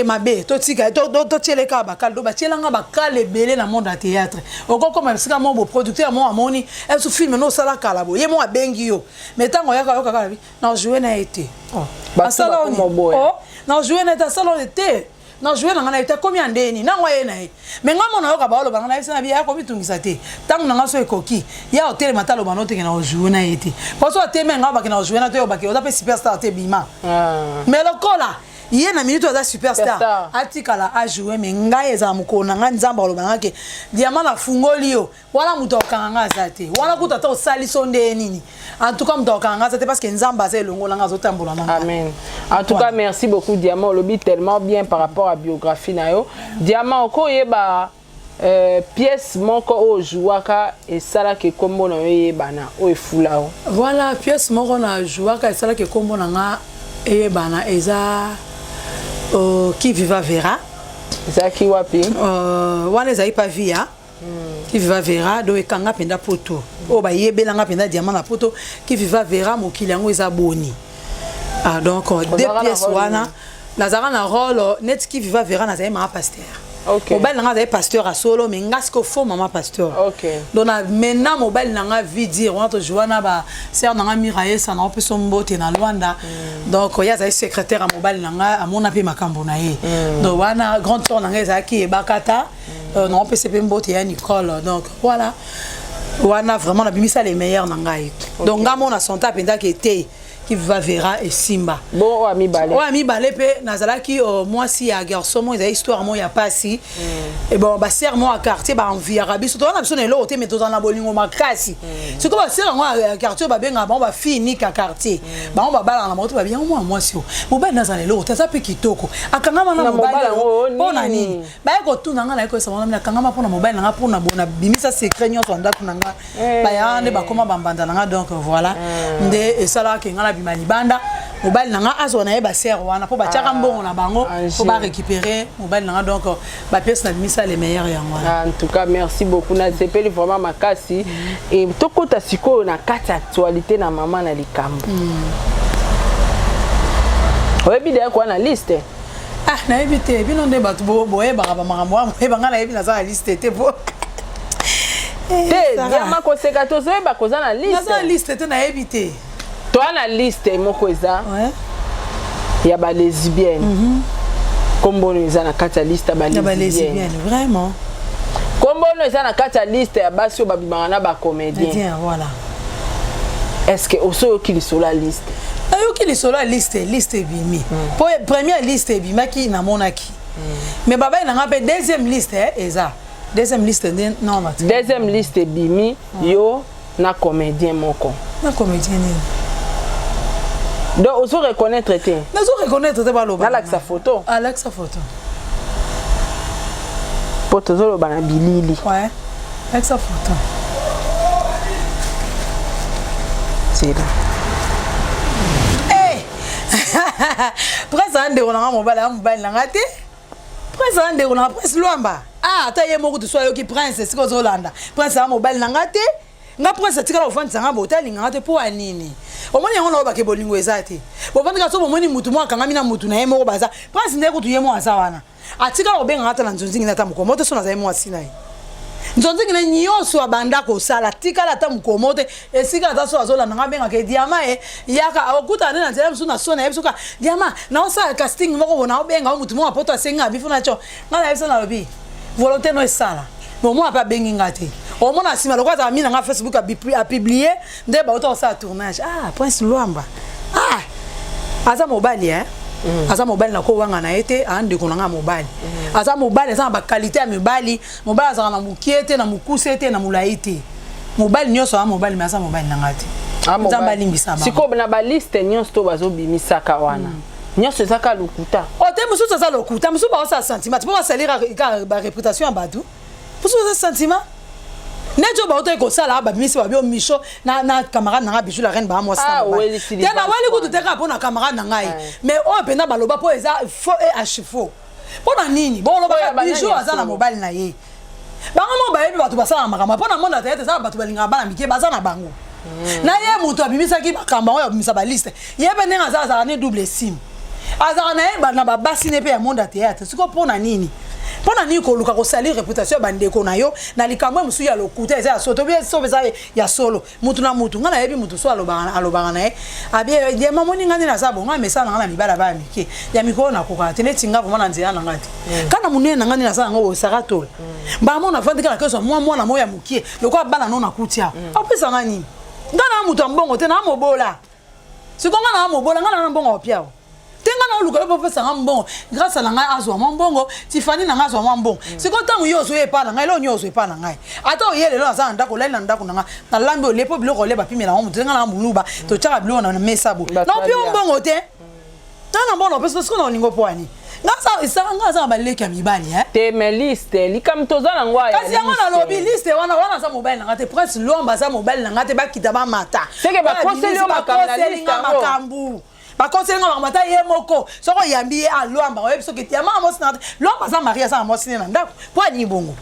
mabe to tika to tieleka ba kaldo ba tielanga ba kale belé na monde à théâtre oko comme sika mo bo producteur mo amoni e su film no sala kala bo ye mo abengi yo mais tango yaka kala bi na jouer na été ba sala mo boy na jouer na salon été na jouer na été combien ndeni na ngoye na mais ngamo na yoka ba lo ba na isa na biya ko bitungisa te tango na ngaso ekoki ya hotel matalo ba no te na jouer na été parce que te menga ba na jouer na te ba ke o da pe superstar te bima mais le kola yé na minute aza superstar atikala a jouer mais ngai eza mukona nga nzamba olobanga ke diamant na fungoli yo wala muto okanga zate wala kutata osali sonde nini en tout cas muto okanga zate parce que nzamba za elongola nga zotambola na amen en tout cas merci beaucoup Diamant olobi tellement bien par rapport à biographie na yo Diamant ko yeba pièce moko o jouaka et sala ke kombo na yebana o efula o voilà pièce moko na jouaka et sala ke kombo na nga yebana eza qui viva verra Zaki wapi wana ezali pa via qui viva verra do ekanga penda poto o ba yebelanga penda Diamant na poto qui viva verra mokili yango eza boni donc deux pièces wana nazara na rôle net qui viva verra nazali ma pasteur OK mobile nanga azali pasteur à solo mais ngasko fo mama pasteur OK donc maintenant mobile nanga vi dire on to joana ba sœur nanga Miraye ça na opeso mbote na Luanda donc ya azali secrétaire à mobile nanga amona pe makambo na ye donc wana grande sœur nanga ezaki bakata na opese pe mbote ya Nicole donc voilà wana vraiment na bimisa les meilleurs nanga donc ngamo na sonta penda qui était qui va verra et Simba bon ami balé pe nazalaki moi si ya garçon moi ezali histoire moi ya pasi et bon ba sœur moi à quartier ba envie arabi surtout on a besoin de l'autre mais tout dans la bolingo makasi c'est comme ba sœur moi à quartier ba benga ba ba fini ka quartier ba on ba bala na moto ba bien moi si mo ba nazala l'autre ça peut kitoko akanga na mobile pona nini ba ko tuna nga na ko sa na kanga ma pona mobile na pona bona bimisa secret nyonso ndako na nga ba ya nde ba koma bambanda na nga donc voilà nde esala ke nga bima libanda mobile nanga azona yeba sœur wana po ba tiaka mbongo na bango po ba récupérer mobile nanga donc ba pièce na misa les meilleurs yango en tout cas merci beaucoup na sepeli vraiment makasi et tokota siko na kati actualité na maman na likambo oyebi de kwa na liste na ebité bino nde batu boye ba makambo boye banga na ebi na za liste te po te Diamant ko seka to zo ba koza na liste na za liste te na ebité toi na liste moko eza ya ba lesbienne kombo eza na kati ya liste ba lesbienne vraiment kombo eza na kati ya liste ya basi ba bimanga na ba comédien voilà est-ce que oso ki li sur la liste ayo ki li sur la liste bimi pour première liste bimaki na monaki mais baba ina ngape deuxième liste eza deuxième liste non deuxième liste bimi yo na comédien moko na comédien donc on se reconnaître te nazo reconnaître te baloba Alexa photo poto zolo bana bilili ouais Alexa photo c'est là Prince ande on a mobile na ngate Prince ande on a Prince Luamba ata ye moko to so yo ki Prince siko zolanda Prince a mobile na ngate nga Prince tika la ofandi sanga botel ngate po anini omoni yango na ba ke bolingo ezate bo vandi ka so bomoni mutu mo akanga mina mutu na ye moko baza Prince ndeko tu ye mo azawana atika obenga ngata na nzonzingi na tamuko moto so na za ye mo asina ye nzonzingi na nyonso abanda ko sala tika la tamuko moto esika ta so azola nga benga ke Diamant yaka okuta na nzela msu na so na yesuka Diamant na osa casting moko bona obenga mutu mo apoto asenga bifuna cho ngala yesa na lobi volonté no esala bon moi pas bengi ngate au moins asima lokwa za mina nga Facebook a publié nde ba auto ça tournage Prince Luamba aza mobile aza mobile na ko wanga na ete ande ko nga mobile aza mobile za ba qualité ya mobile aza na mukiete na mukusete na mulaite mobile nyonso a mobile mais aza mobile na ngate nzamba limbisa ba siko na ba liste nyonso to bazo bimisaka wana nyonso ezaka lokuta te mususu za lokuta mususu ba sa sentiment po ba salira ba réputation ya badu mususu za sentiment nejo ba oto ko sala ba bimisi ba bio micho na camarade na Bijou la reine ba moi ça ya na wali ko tuteka pona camarade na ngai mais o pena ba loba po eza faux et archi-faux pona nini bon loba Bijou aza na mobile na ye ba ngamo ba yebi ba to basala makama pona mona tete za ba to balinga bana mike baza na bango na ye mutu abimisa ki bakamba o abimisa ba liste yebe nenga za ne double sim azara na ye bana ba basine pe ya monde théâtre siko pona nini pona ni ko luka ko salir réputation bandeko na yo na likambo musu ya lokuta eza soto bien so beza ya solo mutu na mutu ngana yebi mutu so alobanga na ye abi ye mamoni ngani na sabo ngana mesa na ngana mibala ba mike ya mikolo na koka tene tinga ko na nzela na ngati kana munene na ngani na sa ngo sarato ba mona fandi kana keso mwa na moya mukie lokwa bana no na kutia apesa ngani ngana mutu ambongo te na mobola siko ngana mobola ngana na mbongo opiao tenga luka po pesa ngambongo grâce à nanga azwa mbongo Tiffany nanga azwa mbongo siko tangu yo zo epa nanga elo nyo zo epa nanga ata oyele lo azana ndako leli na ndako nanga na lambi olepo biloko leba pimela mo mutenga na muluba to chaka bilo na mesa bo na pio mbongo te na mbongo pesa siko na ningo poani ngasa isanga ba leki ya mibali te me liste likam tozana ngwa ya kasi yango na lobby liste wana za mobile nanga te prince lomba za mobile nanga te bakita ba mata seke ba conseiller makambu bakonselinga makamata ye moko soko yambi alomba oyebi soki ti ama amosi na lomba za maria za amosi na ndako po ani bongo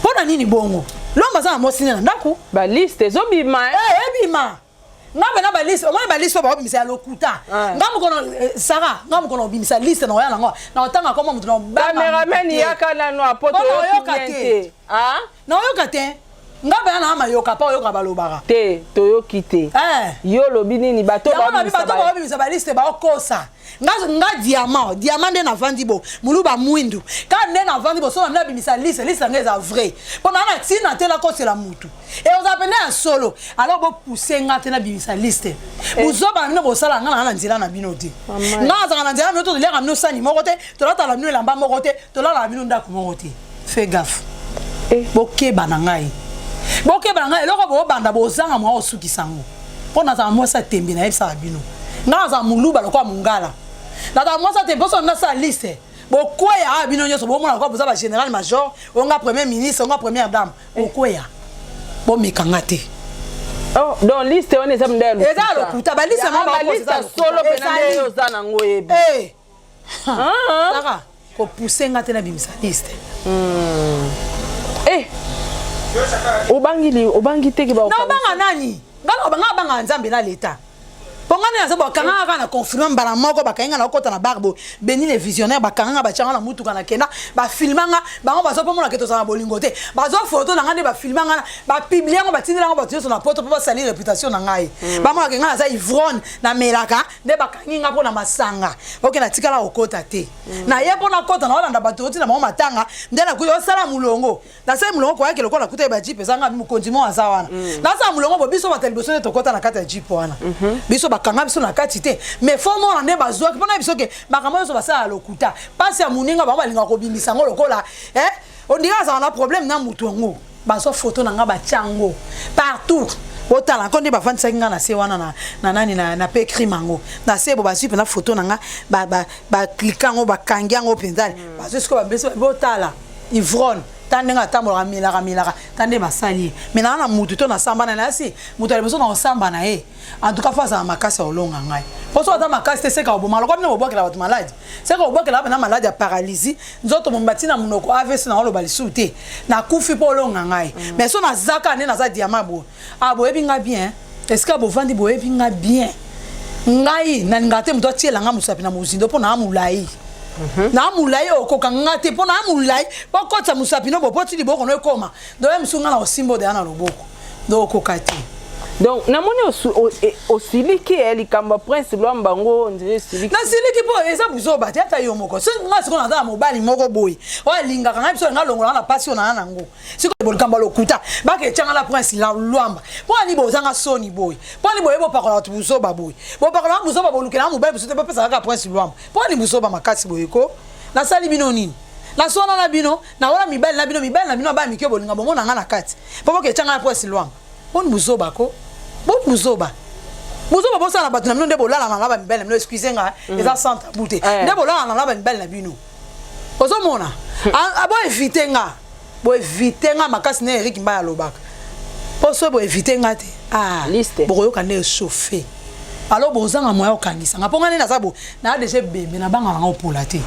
po na nini bongo lomba za amosi na ndako ba liste zo bima ebima ngamba na ba liste o mona ba liste ba bimisa lokuta ngamba kono Sara ngamba kono bimisa liste na oya na ngo na otanga koma mutu na ba cameraman yakana no apoto yo kite na oyoka te ngaba yana ama yoka pa oyoka balobaka te toyoki te yo lobi nini bato ba bimisa ba liste ba okosa nga diamant nde na vandi bo muluba mwindu ka nde na vandi bo so na bimisa liste ngeza vrai pona na tina te la kosela mutu et on appelle un solo alors bo pousser nga te na bimisa liste uzoba na bo sala nga na nzila na bino te nga za na nzila no to le ramno sani moko te to la ta la bino lamba moko te to la la bino ndako moko te fais gaffe bokeba na ngai bokeba ngai eloko bo banda bo zanga mo osukisango pona za mo sa tembe na epsa bino nga za muluba lokwa mungala na ta mo sa tembe so na sa liste bokoya bino nyoso bo mona kwa boza ba général major onga premier ministre onga première dame bokoya bo mikanga te donc liste on eza mndelo eza lokuta ba liste mo ba liste solo pena yo za na ngoyebi saka ko pousser nga te na bimisa liste obangi teke ba na banga nani ngalo banga nzambe na leta pongana ya sabo kanga na confirmer mbala moko bakanga na kota na barbo beni les visionnaires bakanga ba changa na mutu kana kenda ba filmanga bango bazo pomona keto za bolingo te bazo photo na ngane ba filmanga ba publier ngo batindela ngo batio na poto pa salir réputation na ngai ba mo kanga za ivron na melaka nde bakanginga pona masanga oke na tikala okota te na ye pona kota na olanda batoti na mama matanga nde na kuyo sala mulongo na sai mulongo kwa yake lokola kuta ba jipe zanga mu kondimo azawana na sa mulongo bo biso batelibiso ne tokota na kata jipe wana biso bakanga biso na kati te mais fo mo na bazwa pona biso ke bakama biso basala lokuta pasi ya muninga ba balinga ko bimisa ngo lokola on dirait ça on a problème na mutu ngo baso photo na nga ba chango partout otala konde ba fandi sakinga na se wana na nani na pe crimango na se bo ba supe na photo na nga ba cliquango ba kangiango penzali baso sko ba beso botala ivron tandenga tambola milaka tande basali mais na mutu to na samba na si mutu ale beso na samba na en tout cas face à makasi olonga ngai poso ata makasi te seka oboma lokwa bino bobokela bato maladi seka obokela bana maladi ya paralysie nzoto mombati na munoko AVC na oloba lisute na kufi po olonga ngai mais so na zaka ne na za diamant bo boyebi nga bien est-ce que bovandi boyebi nga bien ngai na ngate muto tiela nga musapi na muzindo po na amulai na mulai okoka ngate po na mulai pokota musapino bo poti liboko no ekoma do emsunga na osimbo de ana loboko do okokati donc namoni osiliki elikamba prince lwamba ngo ndire siliki na siliki po eza buzoba te ata yo moko so nga siko na mobali moko boy o linga kanga biso nga longola na passion na nango siko bolikamba lokuta bake changa la prince la lwamba po ani bozanga soni boy po ani boyebo pakola tu buzoba boy bo pakola buzoba bolukela mobali biso te pa pesa ka prince lwamba po ani buzoba makasi boyeko na sali bino nini na sona na bino na wala mibali na bino ba mikyo bolinga bomona nga na kati po boke changa la prince lwamba on buzoba ko buzoba bosa na batu na bino nde bolala na laba mibele mino excusez nga eza santa bute nde bolala na laba mibele na bino ozomona abo éviter nga makasi na Eric Mbaya lobaka poso bo éviter nga te liste bokoyoka nde chauffer alors bozanga moya okangisa nga ponga nena sabo na déjà bembe na banga nga opola te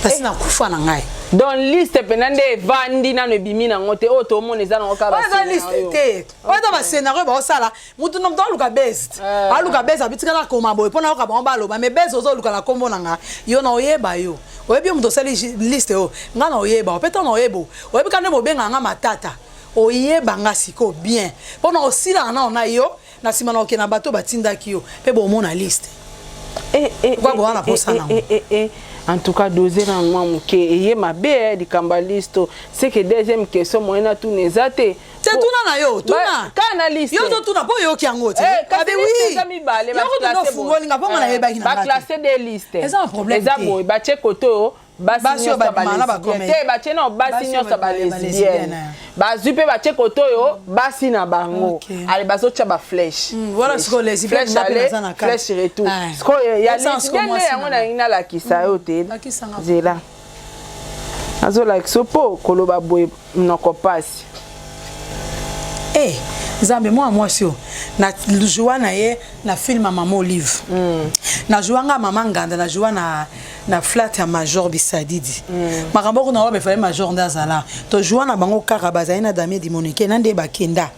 parce na kufa na ngai donc liste penande vandi na no bimi na ngote o to mona eza na okaba eza liste te oza ba scénario ba osala mutu no mto luka best aluka best abitika na koma boy pona okaba ba loba mais best ozo luka la kombo na nga yo na oyeba yo oyebi mutu sali liste o nga na oyeba opeta na oyebo oyebi kande bobenga nga matata oyeba nga siko bien pona osila na ona yo na sima na okena bato batindaki yo pe bo mona liste kwa bo wana posa na en tout cas doser na moi muke eye mabe di kamba listo c'est que deuxième question moyena tout nezate c'est tuna na yo tuna kana liste yo to tuna po yo ki yango te abi oui yo ko tuna fungoli nga ponga na yeba ki na ba classer des listes eza un problème eza boy ba che koto basi yo ba te ba che no basi yo sa ba lesbienne ba zupe ba che koto yo basi na bango ale bazo cha ba flèche voilà ce que les flèche aller flèche retour ce que ya lesbienne yango na ina la kisa yo te zela azo like sopo koloba boy noko pasi Zambe moi sio na joie na ye na film Maman Olive na joie nga Maman Nganda na joie na flat ya Major Bisadidi makambo ko na ba fallait Major ndazala to joie na bango kaka bazai na Damien Dimonike na nde bakenda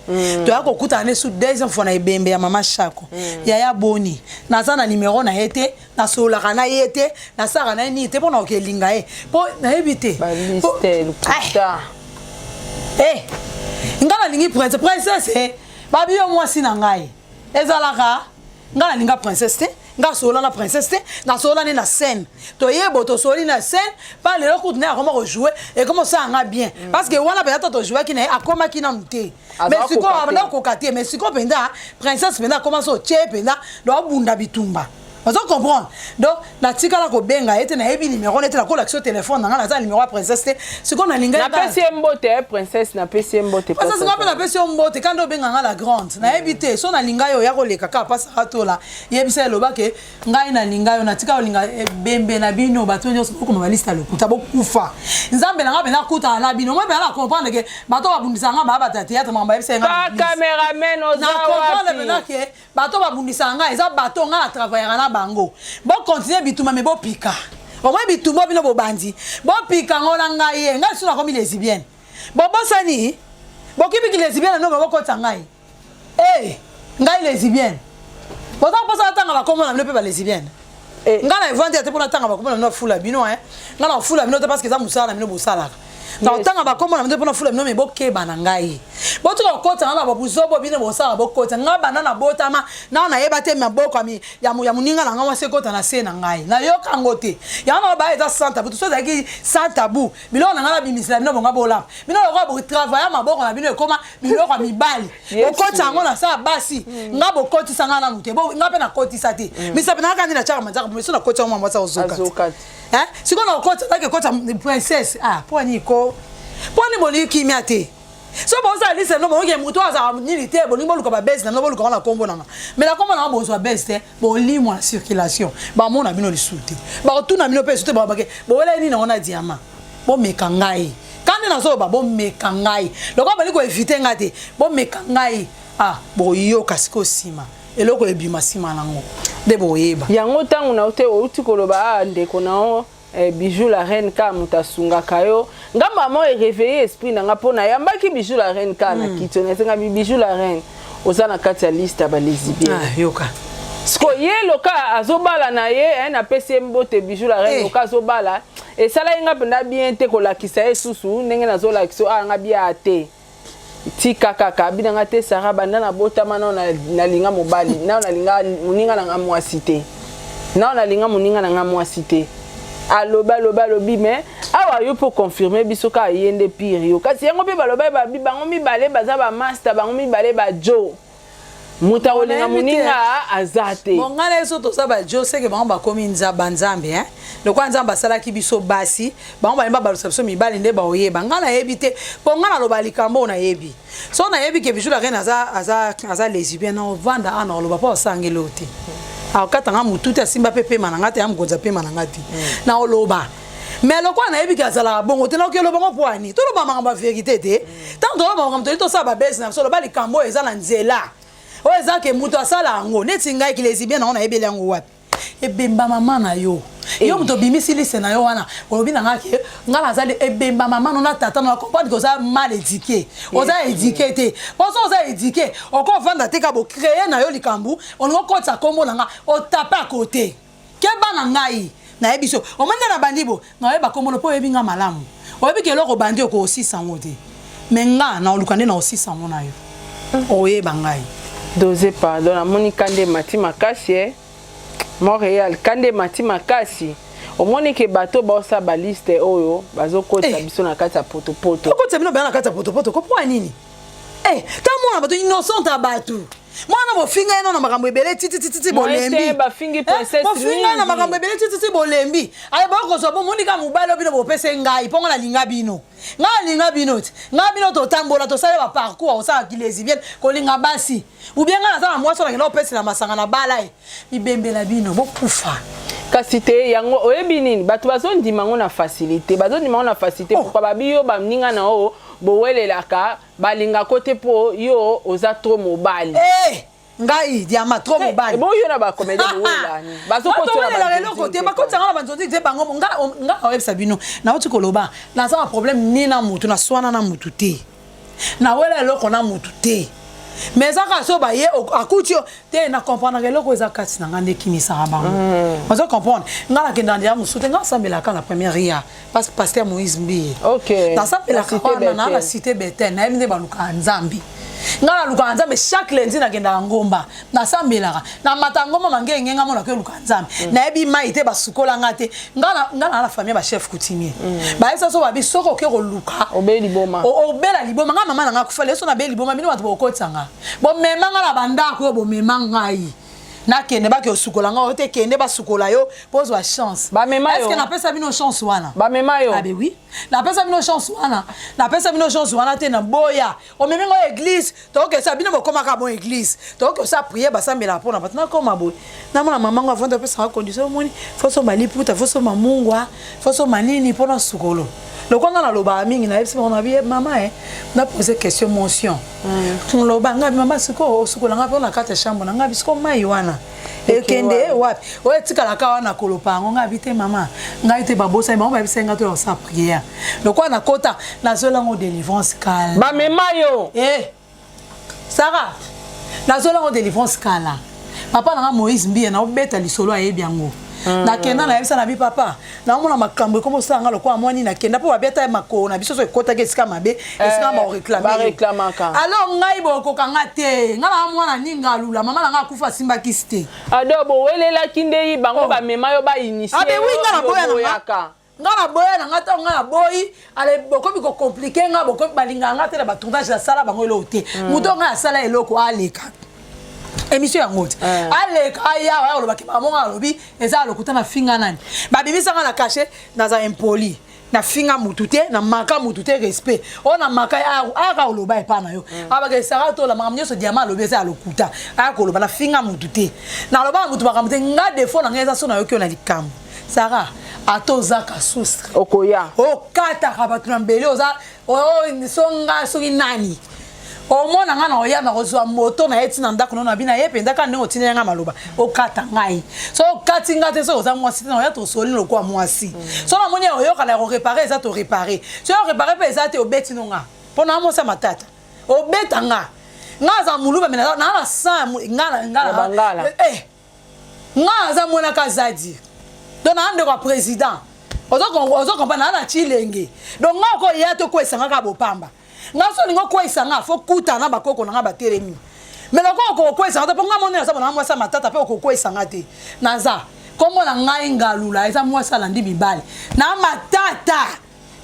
to akokuta ne sous deuxième fois na ebembe ya Mama Shako ya boni na za na numéro na yete na sola kana yete na sara na ni te pona okelinga po na ebite ba liste lukuta ngala lingi princesse babi yo mwasi na ngai ezalaka ngala linga princesse te nga sola na princesse te na sola ni na scène to yebo to soli na scène pas le coup na comment rejouer et comment ça nga bien parce que wana peut-être to jouer qui na akoma ki na mute mais siko abana ko katie mais siko penda princesse penda comment so che penda do bunda bitumba vous comprenez donc la tika la ko benga ete na yebi numéro na ete la ko l'action téléphone na za numéro princesse ce qu'on a linga na PC mbote princesse na PC mbote parce que na PC mbote quand do benga la grande na yebite so na linga yo ya ko leka ka pasa atola yebisa loba ke ngai na linga yo na tika linga bembe na bino bato nyo ko ma liste le kuta bo kufa nzambe na ngabe na kuta na bino moi be la comprendre que bato ba bundisa nga ba ta théâtre mamba yebisa nga cameraman oza na comprendre maintenant que bato ba bundisa nga eza bato nga travailler na bango bon continuer bituma mais bon pika au moins bituma bino bo bandi bon pika ngona ngai ngai suna comme lesbienne bon sani bon kibi lesbienne no ba ko tsangai ngai lesbienne bon ça passe atanga ba comme na pe ba lesbienne ngala evandi ate pona tanga ba comme na fula bino ngala fula bino te parce que ça musala bino bo sala na otanga ba comme na pona fula bino mais bo ke ba na ngai bo to ko tanga ba buzobo bino bo sala bo ko tanga ba na botama na yeba te maboko ami ya muninga na ngwa se kota na se na ngai na yo kangote ya na ba eza santa bu to so zaki santa bu bilo na ngala bimisla bino bonga bola bino ko bo travailler maboko na bino ekoma bilo kwa mibali bo kota ngo na sa basi ngabo koti sanga na mute bo ngape na koti sate misa pena ka ndi na chaka manzaka bo so na koti ngo mwasa ozoka siko na koti take kota princesse poni ko poni boli kimiate so bon ça liste no bonge muto aza nilité boni boluka ba best na boluka na kombo na mais la kombo na bozo best bon limo en circulation ba mona bino lisuté ba tout na bino pe suté ba bake bo wela ni na ona diamant bo mekangai kandi na so ba bo mekangai loko ba liko éviter ngate bo mekangai bo yo kasiko sima eloko ebima sima nango de bo yeba yango tangu na ote outi koloba ndeko na Bijou la reine ka mutasunga kayo ngamba mo réveiller esprit na ngapona yambaki Bijou la reine ka na kitone senga Bijou la reine ozana kati ya liste ba lesbienne yoka sko ye loka azobala na ye na PCM bote Bijou la reine loka azobala et sala inga penda bien te ko lakisa esusu ndenge na zo lakiso nga bia ate tika kaka bina ngate sara banda na botama na linga mobali na linga muninga na ngamwasite na linga muninga na ngamwasite aloba lobi mais awa yo pour confirmer bisoka yende pire yo kasi yango pe baloba ba bango mibale baza ba master bango mibale ba jo muta olinga muninga azate bon ngala eso to sa ba jo c'est que bango ba komi nzaba nzambe le kwa nzamba sala ki biso basi bango ba ba biso mibale nde ba oyeba ngala yebite bon ngala loba likambo na yebi so na yebi ke Bijou la reine aza lesbienne no vanda ana loba pa sangelote akatanga mututa simba pepe manangati ya mgonza pe manangati na oloba mais le quoi na yebi kazala bongo te na ke loba ngopwani to loba manga ba vérité te tant do loba ngam to sa ba bese na so loba likambo eza na nzela o eza ke mutu asala ngo neti ngai ki lesbienne na ona yebele ngo wapi ebemba mama na yo yo muto bimisi lise na yo wana olobi na ngake ngala azali ebemba mama no na tata no comprendre que ça mal éduqué oza éduqué te parce que oza éduqué encore vendre te ka bo créer na yo likambu on ngo kota kombo na nga o taper à côté ke bana ngai na yebiso o manda na bandibo na yeba kombo no po yebi nga malamu o yebi ke loko bandi ko aussi sango te mais nga na olukande na aussi sango na yo o yeba ngai dosé pardon na monika nde matima kasie Montréal kande matima kasi omoni ke bato ba osa ba liste oyo bazokota biso na kati ya poto. Okota bino ba na kati ya poto ko po nini? Eh, tant moi innocente à batu. Moi na mofinga eno na makambo ebele titi bolembi. Ba fingi princesse. Mofinga na makambo ebele titi bolembi. Ale ba ko so bo monika mobalo bino bo pese ngai ponga na linga bino. Nga linga bino. Nga bino to tambola to sala ba parcours o sa kilezi bien ko linga basi. Ou bien nga na sa moi so na ngelo pese na masanga na bala e. Bibembela bino bo kufa. Kasi te yango oyebi nini bato bazondima ngo na facilité bazondima ngo na facilité pourquoi babiyo baninga na o bowelelaka balinga kote po yo oza trop mobile ngai diama trop mobile bon yo na ba comédie bowela ni bazokotela lelo kote bakotanga na banzondi te bango nga oyebisa bino na oti koloba na za problème ni na mutu na swana na mutu te na wela eloko na mutu te mais aka so ba ye akutio te na comprendre que loko eza kati na ngande kimisa bango on se comprendre ngala kenda ndia musute nga sambela ka la première ria parce que pasteur Moïse Mbi OK na sambela ka na la cité Bethel na yeminde baluka nzambi ngala luka nzambe chaque lundi na kenda ngomba na sambela na matangoma mangenge nga mona ke luka nzambe na yebi maite basukola ngate ngala la famille ba chef coutumier ba esa so ba bisoko ke ko luka obeli boma obela liboma nga mama na kufa leso na beli liboma bino bato bokotanga bo memanga la bandako bo memanga yi na kende ba ke osukola nga ote kende ba sukola yo pose wa chance ba mema yo est-ce que na pesa bino chance wana ba mema yo ah ben oui na pesa bino chance wana na pesa bino chance wana te na boya o memengo église to ke sa bino bokoma ka bon église to ke sa prier ba sambela pona batna koma boy na mona mamango avanda pesa condition moni foso maliputa foso mamungwa foso manini pona sukolo le quoi na loba mingi na yebisi on a bien maman na poser question mention on loba nga maman suko la nga na carte chambre nga bisiko mai wana ekende wapi o etika la ka wana kolopa nga bite maman nga ite babosa ba bibisa nga to sa prière le quoi na kota na zola ngo délivrance calme ba mema yo Sarah na zola ngo délivrance kala papa na Moïse Mbi na obeta lisolo ayebi yango na kenda na yebisa na bi papa na mona makambo komo sanga lokwa mwani na kenda po babeta makoko na biso so ekota ke sika mabe esika ba réclamaka alors ngai boko kanga te ngala mwana ninga lula mama na nga kufa simba kiste adobo welela kindei bango ba mema yo ba initier abe winga na boya na ngala boya na ngata ngala boyi ale boko biko compliqué nga boko balinga ngata na batondage ya sala bango elote muto nga sala eloko aleka émission ya ngoti ale kaya wa lo bakima monga lobi eza lokuta na finga nani ba bibisa nga na caché na za impoli na finga mutute na maka mutute respect ona maka aka lo ba epa na yo aba ke sara to la mamnyo so diama lobi eza lokuta aka lo ba na finga mutute na lo ba mutu bakamute nga defo na ngeza so na yo kyo na likambo sara atoza ka sustre okoya okata ka batuna mbele oza nisonga so nani o mona nga na oya na kozwa moto na eti na ndako na bina ye penda ka ndenge otinela nga maloba okata ngai so okati nga te so oza mwasi na oya to soli lokwa mwasi so na moni oyoka na réparer eza to réparer so réparer pe eza te obeti no nga pona mo sa matata obeta nga za muluba mena na sa nga za mona ka zadi donc na ndeko président ozo kompana na chilenge donc nga ko ya to ko esanga ka bopamba nga so lingo ko isanga fo kuta na bakoko na nga batelemi mais lokoko ko isanga to nga mona sa bona mwasa matata pe ko isanga te naza komo na ngai ngalula eza mwasa landi bibale na matata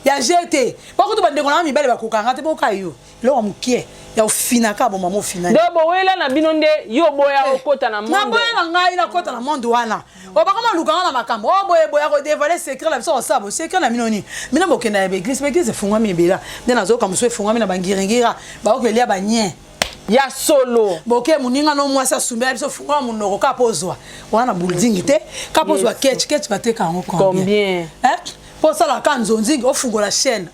ya jete poko to bandeko na mibale bakokanga te boka yo lo mukie ya ofina ka bo mamo fina dobo wela na bino nde yo boya okota na monde na boya na ngai na kota na monde wana o bakama lukanga na makambo o boya ko dévoiler secret la biso osabo secret na minoni mina bokenda ya église fungwa mibela nde nazoka muso fungwa mina bangiringira ba okelia banye ya solo boke muninga no mwasa sumbela biso fungwa munoko ka pozwa wana building te ka pozwa ketch bateka ngo combien pour ça la kan zonzi ofungo la chaîne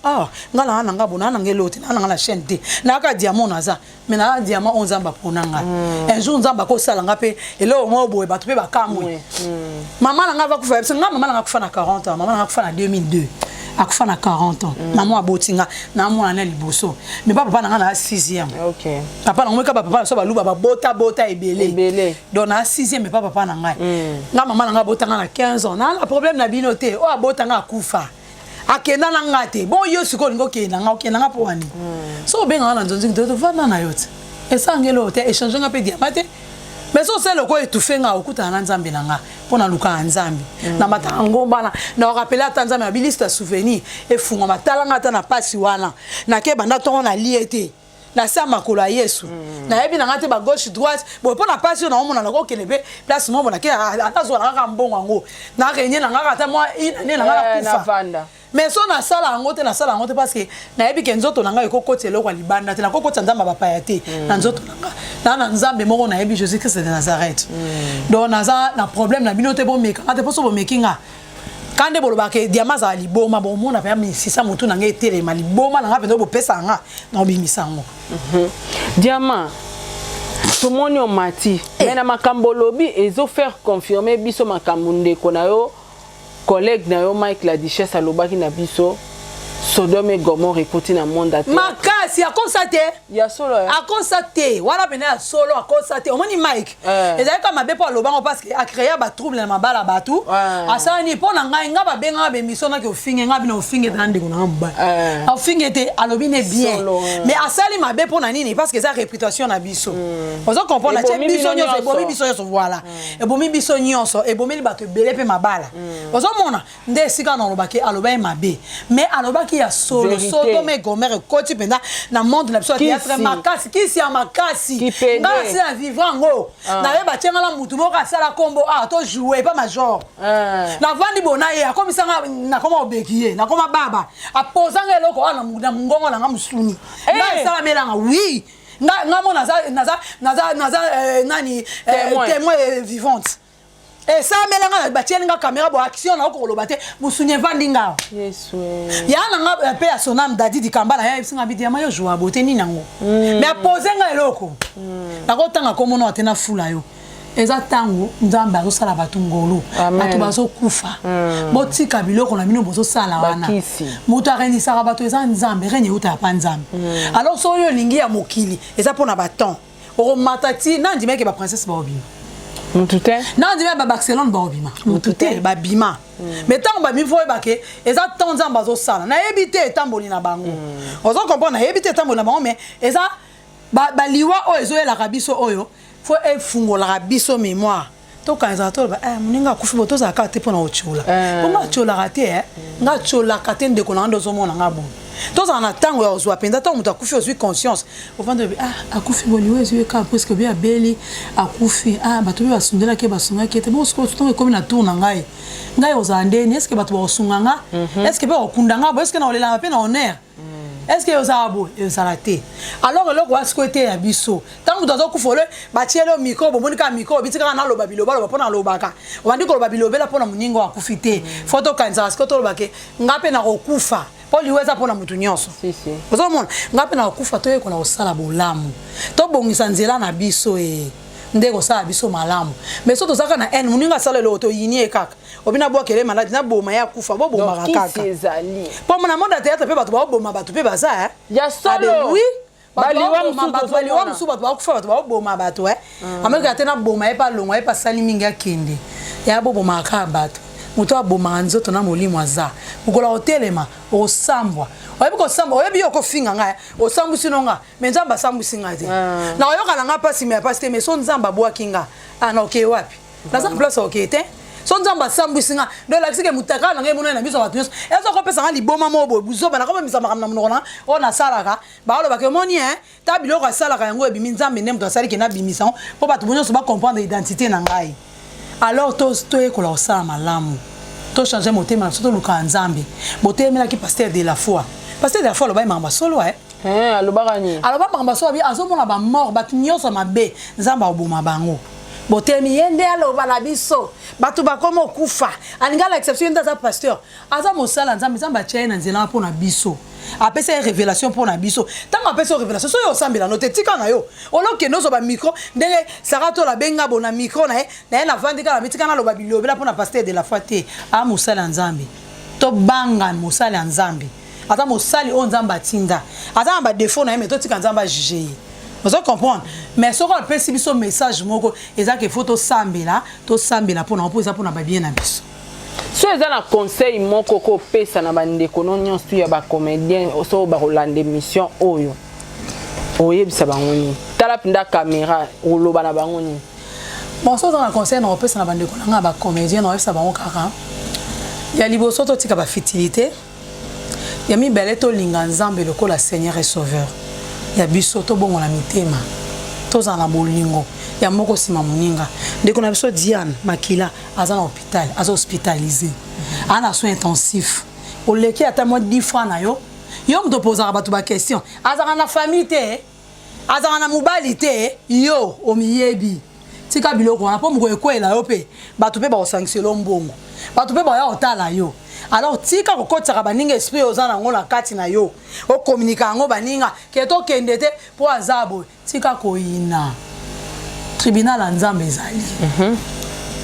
ngala na ngabo na ngelote na la chaîne te na ka diamant naza mais na diamant on zamba ponanga un jour nzamba ko sala ngape elo mo boye batu pe bakamwe maman na ngava kufa nga maman na kufa na 40 ans maman na kufa na 2002 akufa na 40 ans maman abotinga na mwana na liboso mais papa na nga na 6e OK papa na ngweka papa so baluba bota ebele donc na 6e mais papa na ngai nga maman na nga botanga na 15 ans na problème na bino te o abotanga akufa akenda na ngate bo yo siko lingo kenda nga okenda nga po wani so benga na nzonzi to vana na yote esangelo te échanger nga pe diamate mais so c'est le quoi étouffé nga okuta na nzambe na nga pona luka nzambe na matango bana na rappeler ata nzambe na biliste souvenir efunga matala nga ata na pasi wana na ke banda to na liete na sa makolo ya Yesu na yebi na ngate ba gauche droite bo pona passion na omona na ko kelebe place mo bona ke atazwa na ka mbongo ngo na renye na ngaka ta moi ine na ngaka kufa mais so na sala ngo te parce que na yebi ke nzoto na nga ekokoti eloko libanda te na kokoti nzamba bapaya te na nzoto na nga na nzambe moko na yebi Jésus Christ de Nazareth donc na problème na bino te bo meka ngate poso bo mekinga kande boloba ke diamant za liboma bo mona pa misisa mutu na nga etelema liboma na nga pendo bo pesa nga na obimisa ngo diamant tout le monde mati mais na makambo lobi ezo faire confirmer biso makambo ndeko na yo collègue na yo Mike la Duchesse alobaki na biso Sodome et Gomorrhe ekoti na monde ate makasi a constaté ya solo a constaté wala pena solo a constaté omoni Mike ezali kama be po alobango parce que a créé ba trouble na mabala batu asa ni po na ngai nga ba benga be misona ke ofinge nga bino ofinge na ndeko na mba ofinge te alobi ne bien mais asali mabe po na nini parce que ça réputation na biso ozo comprendre che biso nyonso ebomi biso nyonso voilà ebomi biso nyonso ebomi bato belé pe mabala ozo mona nde sika na lobaki aloba mabe mais alobaki ya solo Sodome et Gomorrhe koti penda na monde na biso théâtre makasi kisi ya makasi nga si na vivre ngo na yeba tienga la mutu moko asala kombo to jouer pas major na vandi bona ye akomisa na koma obekiye na koma baba apozanga eloko na mungongo na nga musuni nga sala melanga oui nga mona naza nani témoin vivante et ça melanga batienga caméra bo action na ko lobate musunye vandinga yesu ya na pe ya sonam dadi di kambala ya singa bidiama yo joa bote ni nango mais pozenga eloko na ko tanga ko mono atena fula yo eza tango nzamba zo sala batu ngolo batu bazo kufa botika biloko na bino bozo sala wana mutu arendi sala batu eza nzambe renye uta pa nzambe alors so yo lingi ya mokili eza pona baton o matati nandi meke ba princesse ba obima Mutute na ndime ba Barcelone ba obima mutute ba bima mais tant ba mi foi ba ke eza tant nzamba zo sala na ebité tamboli na bango ozo comprendre na ebité tamboli na bango mais eza ba liwa o ezo la rabiso oyo faut efungola rabiso mémoire to kanza to ba muninga kufi boto za ka te pona ochola pona chola raté nga chola kate ndeko na ndo zo mona ngabo tous en attendant aux oies pendant tant muta kufi aussi conscience au vent de akufi boliwe ezwe ka presque bien beli akufi bato bi basundela ke basunga ke te bo sko to comme na tourna ngai ozandeni est-ce que bato ba osunganga est-ce que ba okundanga bo est-ce que na olela pe na honneur est-ce que osabo ezalate alors le roi squatter ya biso tant muta ko folo ba tielo micro bo monika micro bitika na loba biloba loba pona lobaka obandi ko loba bilobela pona muningo akufite photo kanza sko to lobake ngape na kokufa Poli weza pona mutu nyonso. Si. Ozomona ngape na kufa to yeko na osala bolamu. To bongisa nzela na biso ndeko sala biso malamu. Mais soto zaka na en muninga sala lo to yinie kaka. Obina bwa kele maladi na boma ya kufa bo boma kaka. Donc ezali. Po mona monde théâtre pe bato ba boma bato pe baza Ya solo. Oui. Baliwa musu bato ba kufa bato ba boma bato Ameka tena boma epa longwa epa sali minga kende. Ya bo boma ka bato. Muto aboma nzoto na molimo aza mukola hotelema osambwa oyebi ko sambwa oyebi yo ko finga nga osambu sinonga menjamba sambu singa te na oyoka na nga pasi me pasi te me so nzamba bwa kinga na okay wapi na za place okay te so nzamba sambu singa do la kisike mutaka na ngai mona na biso batu ezo ko pesa nga liboma mobo buzoba na ko misa makamna mnona ona salaka ba lo ba ke moni ta biloko salaka yango ebi nzambe ndem to sali ke na bimisa po batu bonyo so ba comprendre identité na ngai. Alors to ekola osala malamu to changer motema surtout luka nzambe botemela ki pasteur de la foi lo ba mamba solo alobakani aloba mamba solo bi azomona ba mort bat nyonso mabe nzamba oboma bango botemi yende aloba la biso batu ba komo kufa alingala exception ndaza pasteur aza mosala nzambe nzamba tshena nzela pona biso apesa révélation pour na biso tant apesa révélation so yo sambela no tetika na yo oloke no so ba micro ndenge sarato la benga bona micro na na vandika la mitika na lo ba bilobela pour na pasteur de la foi te a mosala nzambe to banga mosala nzambe ata mosali o nzamba tinda ata ba défaut na me to tika nzamba juger vous comprenez mais so ko pesi biso message moko ezaka photo sambela to sambela pour na poza pour na ba bien na biso. So eza na conseil moko ko pesa na bandeko no nyonso ya ba comédien so ba rolande mission oyo oyebisa bango ni tala pinda caméra oloba na bango ni bon so na conseil na pesa na bandeko na ba comédien na oyebisa bango kaka ya liboso to tika ba fitilité ya mi beleto linga nzambe lokola Seigneur et Sauveur ya biso to bongo na mitema toza na bolingo ya moko sima moninga ndeko na biso Diane Makila aza na hôpital aza hospitalisé ana soins intensifs oleki ata mo 10 francs na yo moto posaka bato ba question azaka na famille te azaka na mobali te yo omiyebi tika biloko wana po moko ekwela yo pe bato pe ba osanctionner mbongo bato pe ba ya otala yo alors tika kokotaka baninga esprit oza nango na kati na yo o communiquer ngo baninga ke to kende te po azabo tika koina tribunal ya Nzambe ezali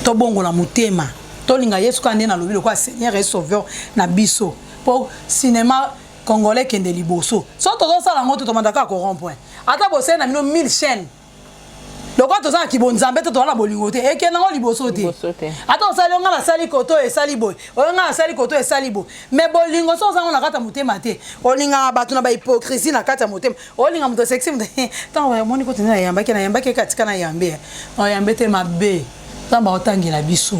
to bongo na motema to linga Yesu kande na lobi lokwa Seigneur et Sauveur na biso po cinéma congolais kende liboso so tozo sala ngo to mandaka ko rond-point ata bosé na mino 1000 chaînes lokwa toza na kibonzambe to toza na bolingo te eke nango liboso te ata osali nga na sali koto esali boy nga na sali koto esali boy mais bolingo so ozango na kata motema te olinga bato na ba hypocrisie na kata motema olinga moto sexy moto tant moni ko tena yambaki katika na yambe yambe te mabe Nzamba otangela biso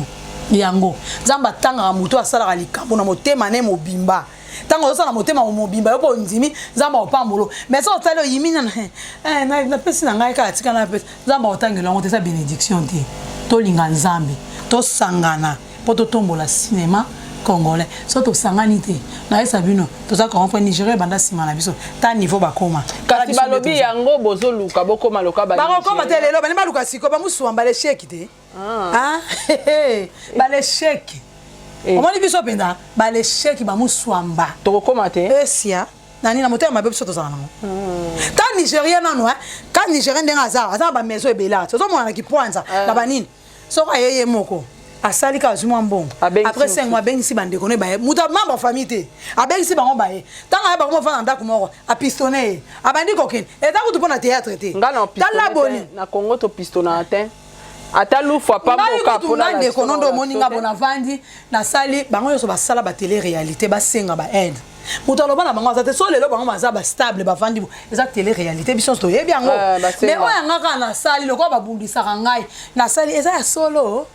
yango Nzamba tanga moto asala likambo na motema ne mobimba tango osala motema mobimba yo po ndimi Nzamba opambolo mais so otalo yimina na pesi na ngai katika na pesi Nzamba otangela ngo te sa bénédiction te to linga Nzambe to sangana po to tombola cinéma congolais so to sangani te na esa bino to za ko Nigeria banda sima na biso ta niveau bakoma kasi balobi yango bozo luka bokoma loka ba bakoma te lelo bani baluka siko ba musuamba le chèque te ba le chèque omoni biso penda ba le chèque ba musuamba to koma te esia nani na motema mabe biso to za nango ta Nigeria nano ka Nigeria ndenga za ba maison ebela so mona na kipwanza na banini so ka yeye moko asali ka zuma mbongo après 5 mois bengisi bande koné ba muta membre famille te abengisi bango ba ye tanga ba ko fa na ndako moko a pistonner abandi kokene eta ko tupona théâtre te tala boni na Congo to pistona te ata lufa pa moka pona la konondo moninga bona vandi na sali bango yoso ba sala ba télé réalité ba senga ba aide muta loba na bango azate so lelo bango maza ba stable ba vandi eza télé réalité biso to yebi yango mais oya ngaka na sali lokwa ba bundisa ngai na sali eza ya solo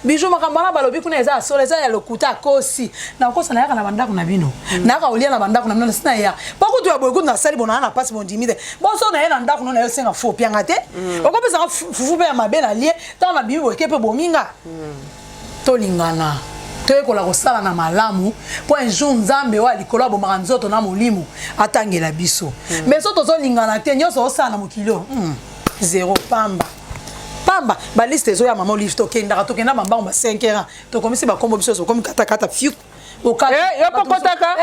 bijou makambana balobi kuna eza solo eza ya lokuta kosi na kosa na yaka na bandako na bino na ka olia na bandako na bino sina ya poko tu ya boyeko na sali bona na passe bon dimide boso na yena ndako na yo senga fo pianga te okopesa fufu pe ya mabe na lie ta na bibi boyeke pe bominga to lingana to ekola kosala na malamu po un jour Nzambe wa likolo bomaka nzoto na molimo atangela biso mais so tozo lingana te nyoso osala na mokilo zéro pamba pamba ba liste zo ya maman livre to kenda to kenda mamba 5 heures to komisi ba kombo biso so komi kata fiu o kata yo pokotaka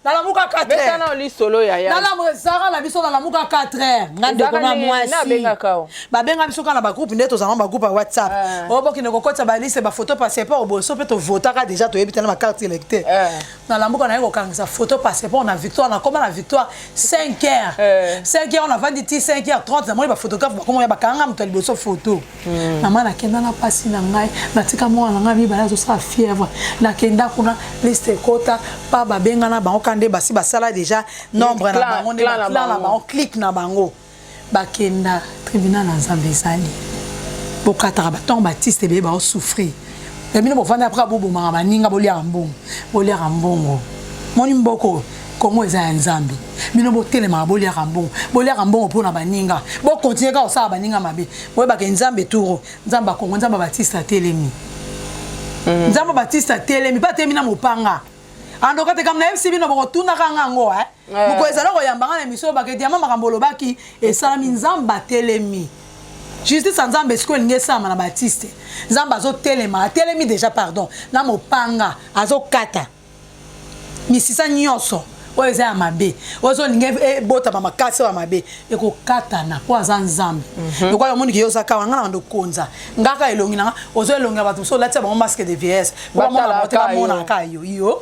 na la muka 4 heures betana oli solo ya na la mozara na biso na la muka 4 heures ngande kona mwasi na benga kao ba benga biso kana ba groupe ndeto za ba groupe WhatsApp o boki ne kokota ba liste ba photo passeport o boso pe to votaka déjà to yebitana ma carte électeur na la muka na yo kangisa photo passeport na victoire na koma na victoire 5 heures 5 heures on a vendu 5 heures 30 na moi ba photographe ba komo ya ba kanga mto liboso photo na mana kenda na pasi na ngai na tika mo na ngai ba zo sa fièvre na kenda kuna liste kota pa ba benga na ba nde basi basala déjà nombre na bango nde la bango clique na bango bakenda tribunal na Nzambe ezali bokataka batongo Baptiste be ba souffrir et bino bofanda après bobo manga baninga bolia mbongo moni mboko Congo eza ya Nzambe bino botelema bolia mbongo pona baninga bo continuer ka osala baninga mabe boye ba ke Nzambe turo Nzamba Congo Nzamba Baptiste atelemi Nzamba Baptiste atelemi pa temina mopanga ando kate kam na FC bino boko tuna kanga ngo moko ezala ko yambanga na miso baketi ya mama kambolo baki esalami Nzamba telemi justice Nzambe sko linge sama na Baptiste Nzamba zo telema telemi déjà pardon na mopanga azo kata misisa nyoso oyo eza ya mabe ozo linge bota ba makasi wa mabe eko kata na kwa za Nzambe lokwa yo moniki yo saka wanga na ndo konza ngaka elongi na ozo elongi bato so latia ba masque de vieillesse ba mona ka yo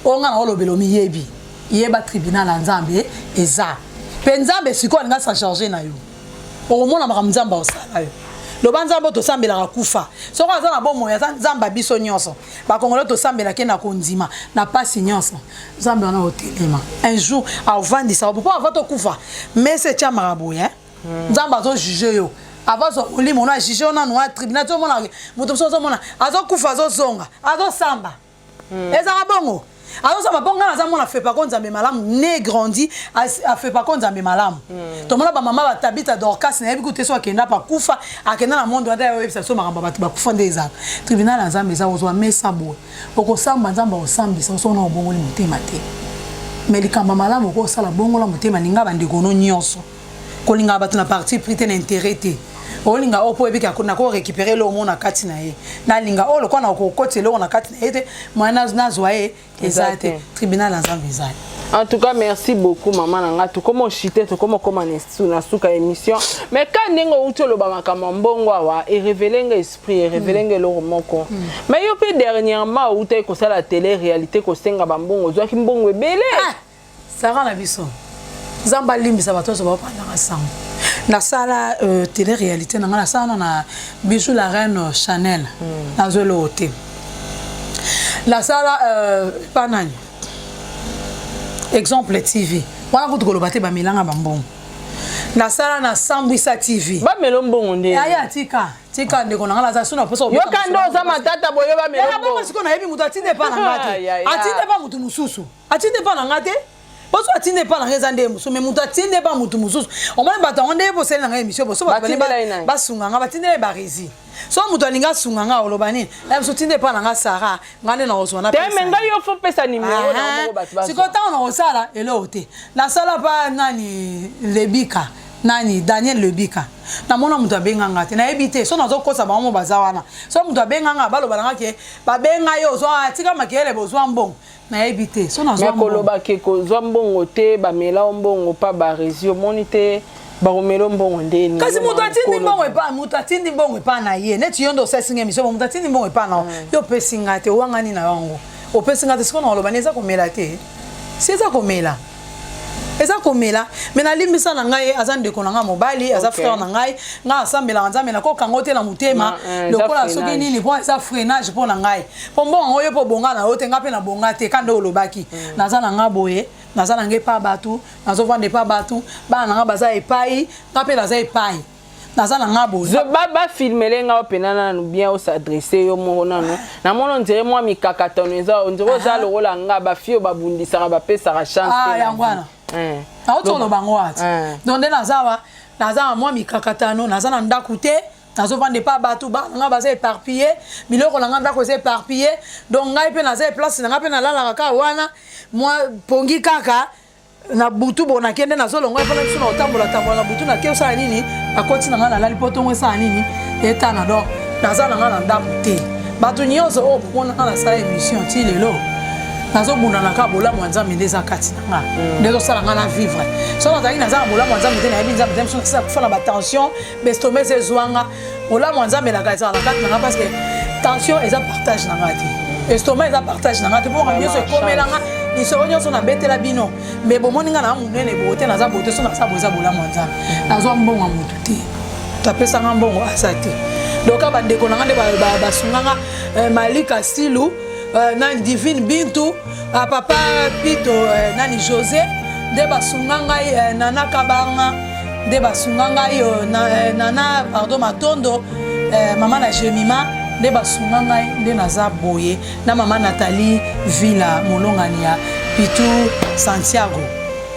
onga na olobelo miyebi yeba tribunal ya Nzambe eza pe Nzambe siko nga sa charger na yo omona maka Nzamba osala yo loba Nzambe to sambela kufa soko aza na bomo ya Nzamba biso nyonso ba kongolo to sambela ke na kondima na pasi nyonso Nzambe ona otelema un jour a vandisa po ava to kufa mais c'est tia marabu Nzamba zo juger yo avant so oli mona juger ona no tribunal to mona moto so mona azo kufa zo zonga azo samba eza bongo alors ça va bon nga na fait pas contre Nzambe malamu né grandi a fait pas contre Nzambe malamu to mona ba mama ba tabita Dorcas na yebi so akenda pa kufa akenda na monde wanda yebisa so makamba ba kufa ndeza tribunal na Nzambe za ozwa mesa bo okosamba Nzambe osambisa so na obongoli motema te mais likamba malamu ko sala bongola motema ninga bandeko no nyonso kolinga batu na parti pris ten intérêt te olinga opo ebika ko na ko récupérer le mona kati na ye na linga o lokwa na ko kotelo na kati na ye mwana nazwa ye ezate tribunal na Nzambe ezate. En tout cas, merci beaucoup, maman Nanga. Tu comment chiter, tu comment na suka émission. Mais quand nengo uto lo ba makamambongo wa et révéler l'esprit, révéler le moko. Mais yo pe dernièrement uto ko ça la télé réalité ko senga bambongo zo ki mbongo ebele. Sarah na biso. Zamba limbisa bato so ba panda ensemble. Na sala télé réalité na sala na bijou la reine Chanel na zo lo hotel. La sala panani. Exemple TV. Wana kutu kolobate ba milanga bambongo. Na sala na Sambwisa TV. Ba melombongo nde. Aya tika ndeko na ngala za suna poso. Yo kando za matata boyo ba melombongo. Parce qu'on a yebi mutu atinde pa na ngate. Atinde pa mutu mususu. Atinde pa na ngate. Poso atinde pa na ngeza nde musu me mutu atinde pa mutu mususu. O mwana bata onde po sele na émission poso ba sunga nga batinde ba rezi. So mutu alinga sunga nga olobani. Na so tinde pa na nga Sarah ngane na osona pesa. Te menga yo fo pesa numéro na ngo batu ba. Sikota on osala elo te. Na sala pa nani Lebika. Nani Daniel Lebika na mona mutu abenga te na ebite so nazo kosa ba mo bazawana so mutu abenga balo balanga ke ba benga yo so atika makele bozwa mbongo na ebite so nazo koloba ke ko zwa mbongo te ba mela mbongo pa ba resio monite ba romelo mbongo ndeni kasi mutu atindi mbongo epa na ye neti yondo sesinga miso mutu atindi mbongo epa na yo pesinga te wangani na yango o pesinga te siko na oloba neza komela te si eza komela eza komela mena limbisa na ngai azande ko nga mobali aza frère na ngai nga asambela Nzambe na ko kango te na mutema lokola soki nini po eza freinage po na ngai po mbongo yo po bonga na yote nga pe na bonga te kando olobaki naza na nga boye naza na ngai pa batu nazo vande pa batu ba na nga baza epai nga pe naza epai naza na nga boye zo baba filmer nga openana no bien o s'adresser yo mona no na mona ndire moi mikakatono eza ndiro za lokola nga ba fio babundisa ba pesa ra chance te yangwana auto bango ati donc naza moi mikakatano naza na ndaku te nazo vande pa batu ba nga baza éparpillé biloko na nga ndako eza éparpillé donc ngai pe naza place na nga pe na lala kaka wana moi pongi kaka na butu bona kende nazo longo pa na biso na otambola na butu na ke osala nini akoti na nga na lali potongo esala nini etana donc naza na nga na ndaku te bato nyonso oyo bokona nga na sala émission ti lelo nazo bunda na ka bolamu Nzambe ndeza kati na nga ndezo sala nga na vivre so na taki naza bolamu Nzambe te na yebi Nzambe te so kisa kufana ba tension bestome se zwanga bolamu Nzambe na kati na nga parce que tension eza partage na nga te estoma eza partage na nga te pour mieux se komela nga ni so nyonso na betela bino mais bomoni nga na munene bote naza bote so na sa boza bolamu Nzambe nazo mbongo mutu te tapesa nga mbongo asate donc abandeko na nga nde ba sunganga Malika Silu nani Divine Bintu papa Pito nani José nde basunga ngai Nana Kabanga nde basunga ngai Nana pardon Matondo mama na Jemima nde basunga ngai nde naza boye na mama Nathalie Villa molongani ya Pitu Santiago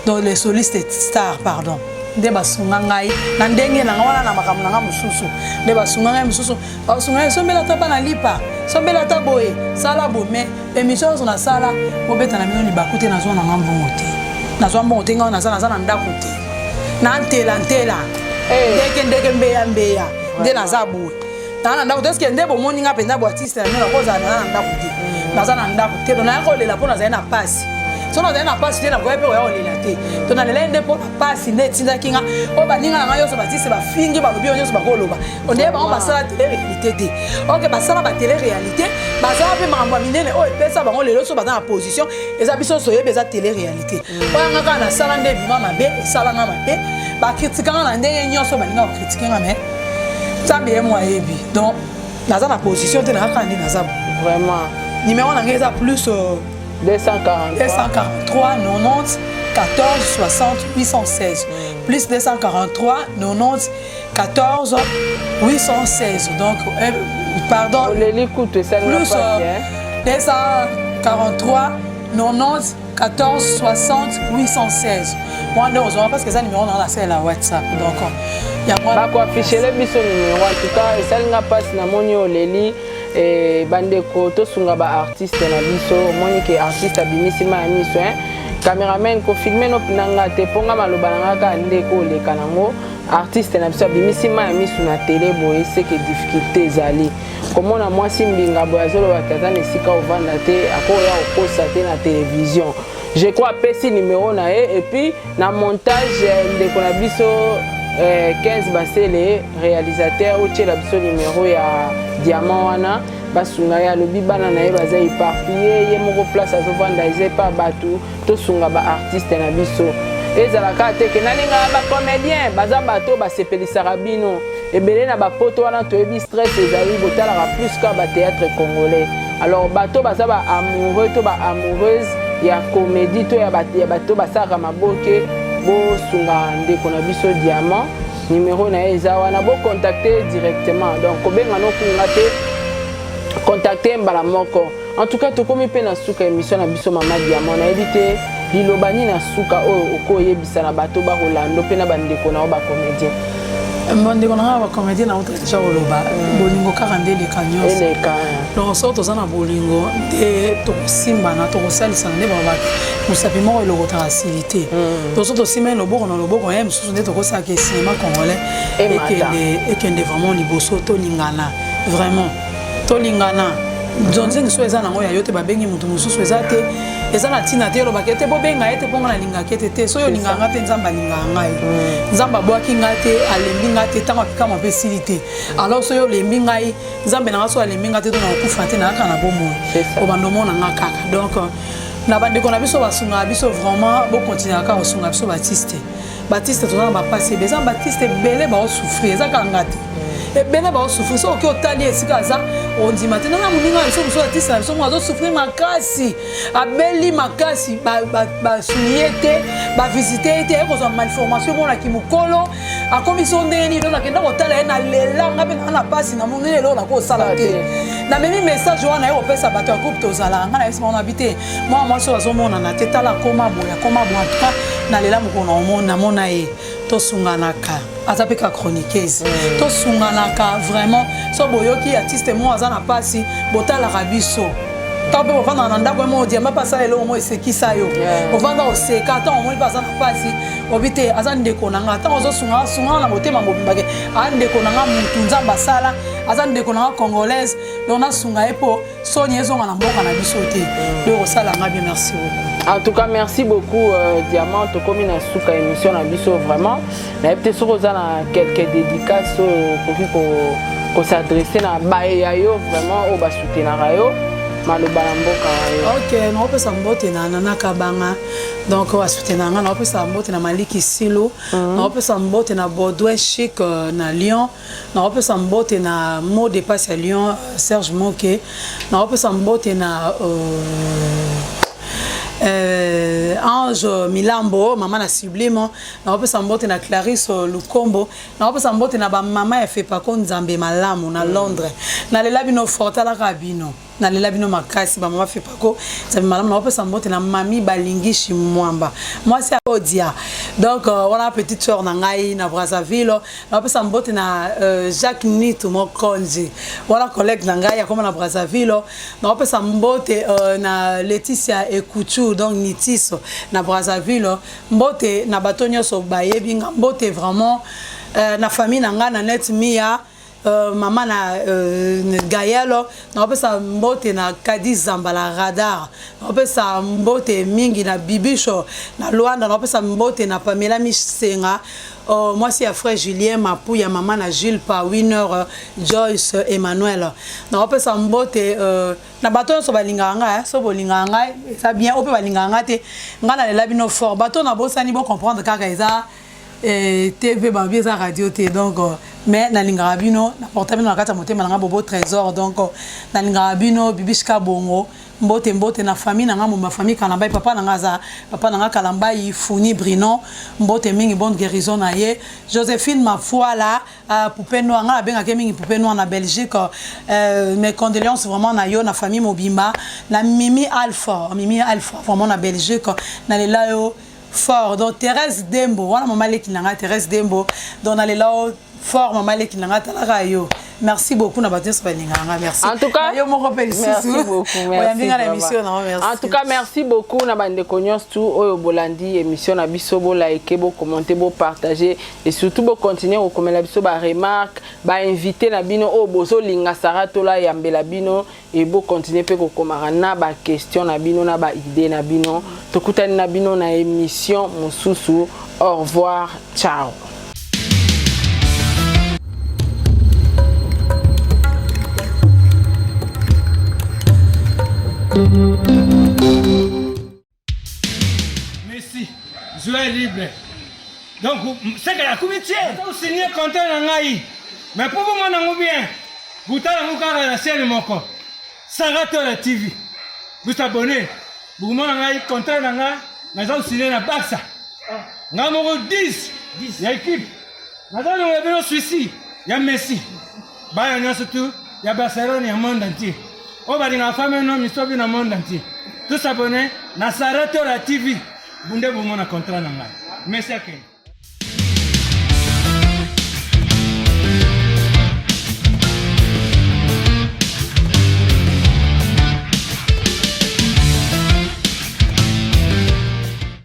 donc les solistes stars pardon nde basunga ngai na ndenge na wana na makambo na mususu nde basunga ngai mususu basunga ngai sombela ta bana lipa sombela ta boye sala bome émission na sala obeta na minoni bakute na zona nga mbongo te na zona mbongo te nga na na ndako te na ntela ndeke mbeya nde naza boye na ndako te eske nde bomoni nga penda bo artiste na mena koza na ndako te naza na ndako te donc na kolela po naza na pasi so na na pasi te na koyepe oya olela te to na lela nde po pasi nde tindaki nga o baninga na nga nyonso batise bafingi balobi oyo nyonso bakoloba onde bango basala tele réalité te ok basala ba tele réalité basala mpe makambo ya minene oyo epesa bango lelo so baza na position eza biso nyonso oyebi eza tele réalité oyo nga kaka nasala nde bima mabe esalanga mabe bakritikanga na ndenge nyonso balinga bakritike nga me Nzambe ye mo ayebi donc naza na position te na kaka nde naza vraiment numéro na ngai eza plus 243 90 14 60 816 plus 243 90 14 816 donc pardon plus 243 90 14 60 816. Moi, on a parce que ça numéro dans la salle à WhatsApp. Donc, il y a moi. Bah quoi afficher le biso numéro. En tout cas, ça n'a pas na monio leli et bandeko to sunga ba artiste na biso. Moni que artiste abimisi ma miso hein. Cameraman ko filmer no pinanga te ponga maloba nanga ka ndeko le kanango. Artiste na biso abimisi ma miso na télé boye c'est que difficulté zali. Comment na moi simbinga boya zolo wakata nesika ovanda te akoya okosa te na télévision. Je crois PC numéro na et puis na montage de konabiso 15 bassé les réalisateurs ou tché la biso numéro ya diamant wana basunga ya lobi bana na baza éparpillé ye moko place azovanda eze pa batu to sunga ba artiste na biso ezalaka te ke nalinga ba comédien baza bato basepelisaka bino ebele na bapoto wana toyebi stress ezali botalaka plus ka ba théâtre congolais alors bato baza ba amoureux to ba amoureuse ya comédie to ya bato basaka maboke bo sunga ndeko na biso diamant numéro na eza wana bo contacter directement donc kobenga no kunga te contacter mbala moko en tout cas tokomi pe na suka émission na biso mama diamant na éviter lilobani na suka oyo okoyebisa na bato ba Rolando pe na bandeko na ba comédien ndeko na ba comédien na uta oloba bolingo 42 les canyons donc sorte ozana bolingo te to simba na to kosalisa na ndeba ba musapi moko eloko facilité to sorte simba loboko na loboko ya mususu nde to kosaka cinéma congolais et kende vraiment liboso to lingana vraiment to lingana Johnson so eza nango ya yote babengi mutu mususu eza te eza na tina te lo bakete bo benga ete ponga na linga kete te so yo linga ngate nzamba linga ngai nzamba boaki ngate alembi ngate tanga kama pe silité alors so yo lembi ngai nzambe na so alembi ngate to na kufa te na aka na bomo o bando mona ngaka donc na bandeko na biso basunga biso vraiment bo continuer ka osunga biso Baptiste to na ba passer beza Baptiste belé ba souffrir eza kangate et bien là souffrir so que otali esika za on dit maintenant na muninga so so artiste so mo souffrir makasi abeli makasi ba souliete ba visiter te ko so malformation mona ki mukolo a commission ndeni do na kenda otala na lelanga pe na pasi na munene lo na ko sala te na memi message wana yo pesa bato groupe to zala ngana esi mon habité moi so zo mona na teta la koma boya na lela mukona na mona e to sunganaka azapeka chroniqueuse to sunganaka vraiment so boyoki artiste mo azana pasi botala rabiso tape bovanda na ndako mo diamba pasa elo mo esekisa yo bovanda oseka ta mo pasa na pasi obite azande konanga ta ozo sunga na motema mobimba ande konanga mutu nzamba sala azande konanga congolaise dona sunga epo soni ezonga na mboka na biso te do sala nga bien merci beaucoup. En tout cas, merci beaucoup Diamant, to komi na suka émission na biso vraiment. Na peut-être sur na quelques dédicaces pour s'adresser na baeya yo vraiment au ba soutenir yo maloba na mboka yo. OK, no pesa mbote na nana kabanga. Donc on soutenir nga na pesa mbote na Maliki Silo, na pesa mbote na Baudouin Chic na Lyon, na pesa mbote na Mot de Passe à Lyon Serge Moke, na pesa mbote na Ange Milambo, maman na Sublime, na opesa mbote na Clarisse Lukombo, na opesa mbote na ba mama ya fait pas kon Nzambe malamu na Londres. Na lela bino fortala rabino. Na lela bino makasi ba mama fait pas ko Nzambe malamu na opesa mbote na mami balingishi mwamba. Moi c'est Odia. Donc on a petite sœur na ngai na Brazzaville, na opesa mbote na Jacques Nito mon konji. Voilà collègue na ngai ya comme na Brazzaville, na opesa mbote na Laetitia Ekuchu donc Nitiso na Brazzaville mbote na batonyo so bayebi mbote vraiment na famille na nga na net mia maman na Gayelo na opesa mbote na Kadi Zambala radar na opesa mbote mingi na Bibisho na Luanda na opesa mbote na Pamela Misenga moi c'est frère Julien Mapou ya maman na Jules Pa Winner Joyce Emmanuel na opesa mbote na bato so balinganga so bolinganga ça bien ope balinganga te ngana lela bino fort bato na bosani bo comprendre kaka eza TV babi eza radio te donc mais na lingara bino na portable na kata motema nga bobo trésor donc na lingara bino Bibishka Bongo mbote na famille nanga ma famille Kalambai papa nanga Kalambai Founi Brino mbote mingi bonne guérison na ye Joséphine Mafuala poupée noire nga benga ke mingi poupée noire na Belgique mes condoléances vraiment na yo na famille Mobimba na Mimi Alpha vraiment na Belgique na lela yo fort donc Thérèse Dembo wana mama leki nanga Thérèse Dembo donc na lela fort maman leki nanga talaka yo merci beaucoup na bateau balinganga merci en tout cas yo moko merci beaucoup merci en tout cas merci beaucoup na bande konyos tout oyo bolandi émission na biso bo like bo commenter bo partager et surtout bo continuer au komela biso ba remarque ba inviter na bino o bozo linga sarato la yambela bino et bo continuer pe ko komara na ba question na bino na ba idée na bino tokutani na bino na émission mosusu au revoir ciao. Merci. Joie libre. Donc, c'est que la comité, vous signez content en Aïe. Mais pour vous, mon bien, vous avez la chaîne Moko. Sarato la TV. Vous abonnez. Vous m'avez content en Aïe. Mais vous signez la Baxa. Nous avons 10. Il y a équipe. Nous avons un suicide. Il y a Messi. Il y a surtout. Il y a Barcelone, il y a le monde entier. On va dire la femme et l'homme, ils sont dans le monde entier. Tous abonnés, na Sarato la TV. Vous devez vous montrer un contrat. Merci à vous.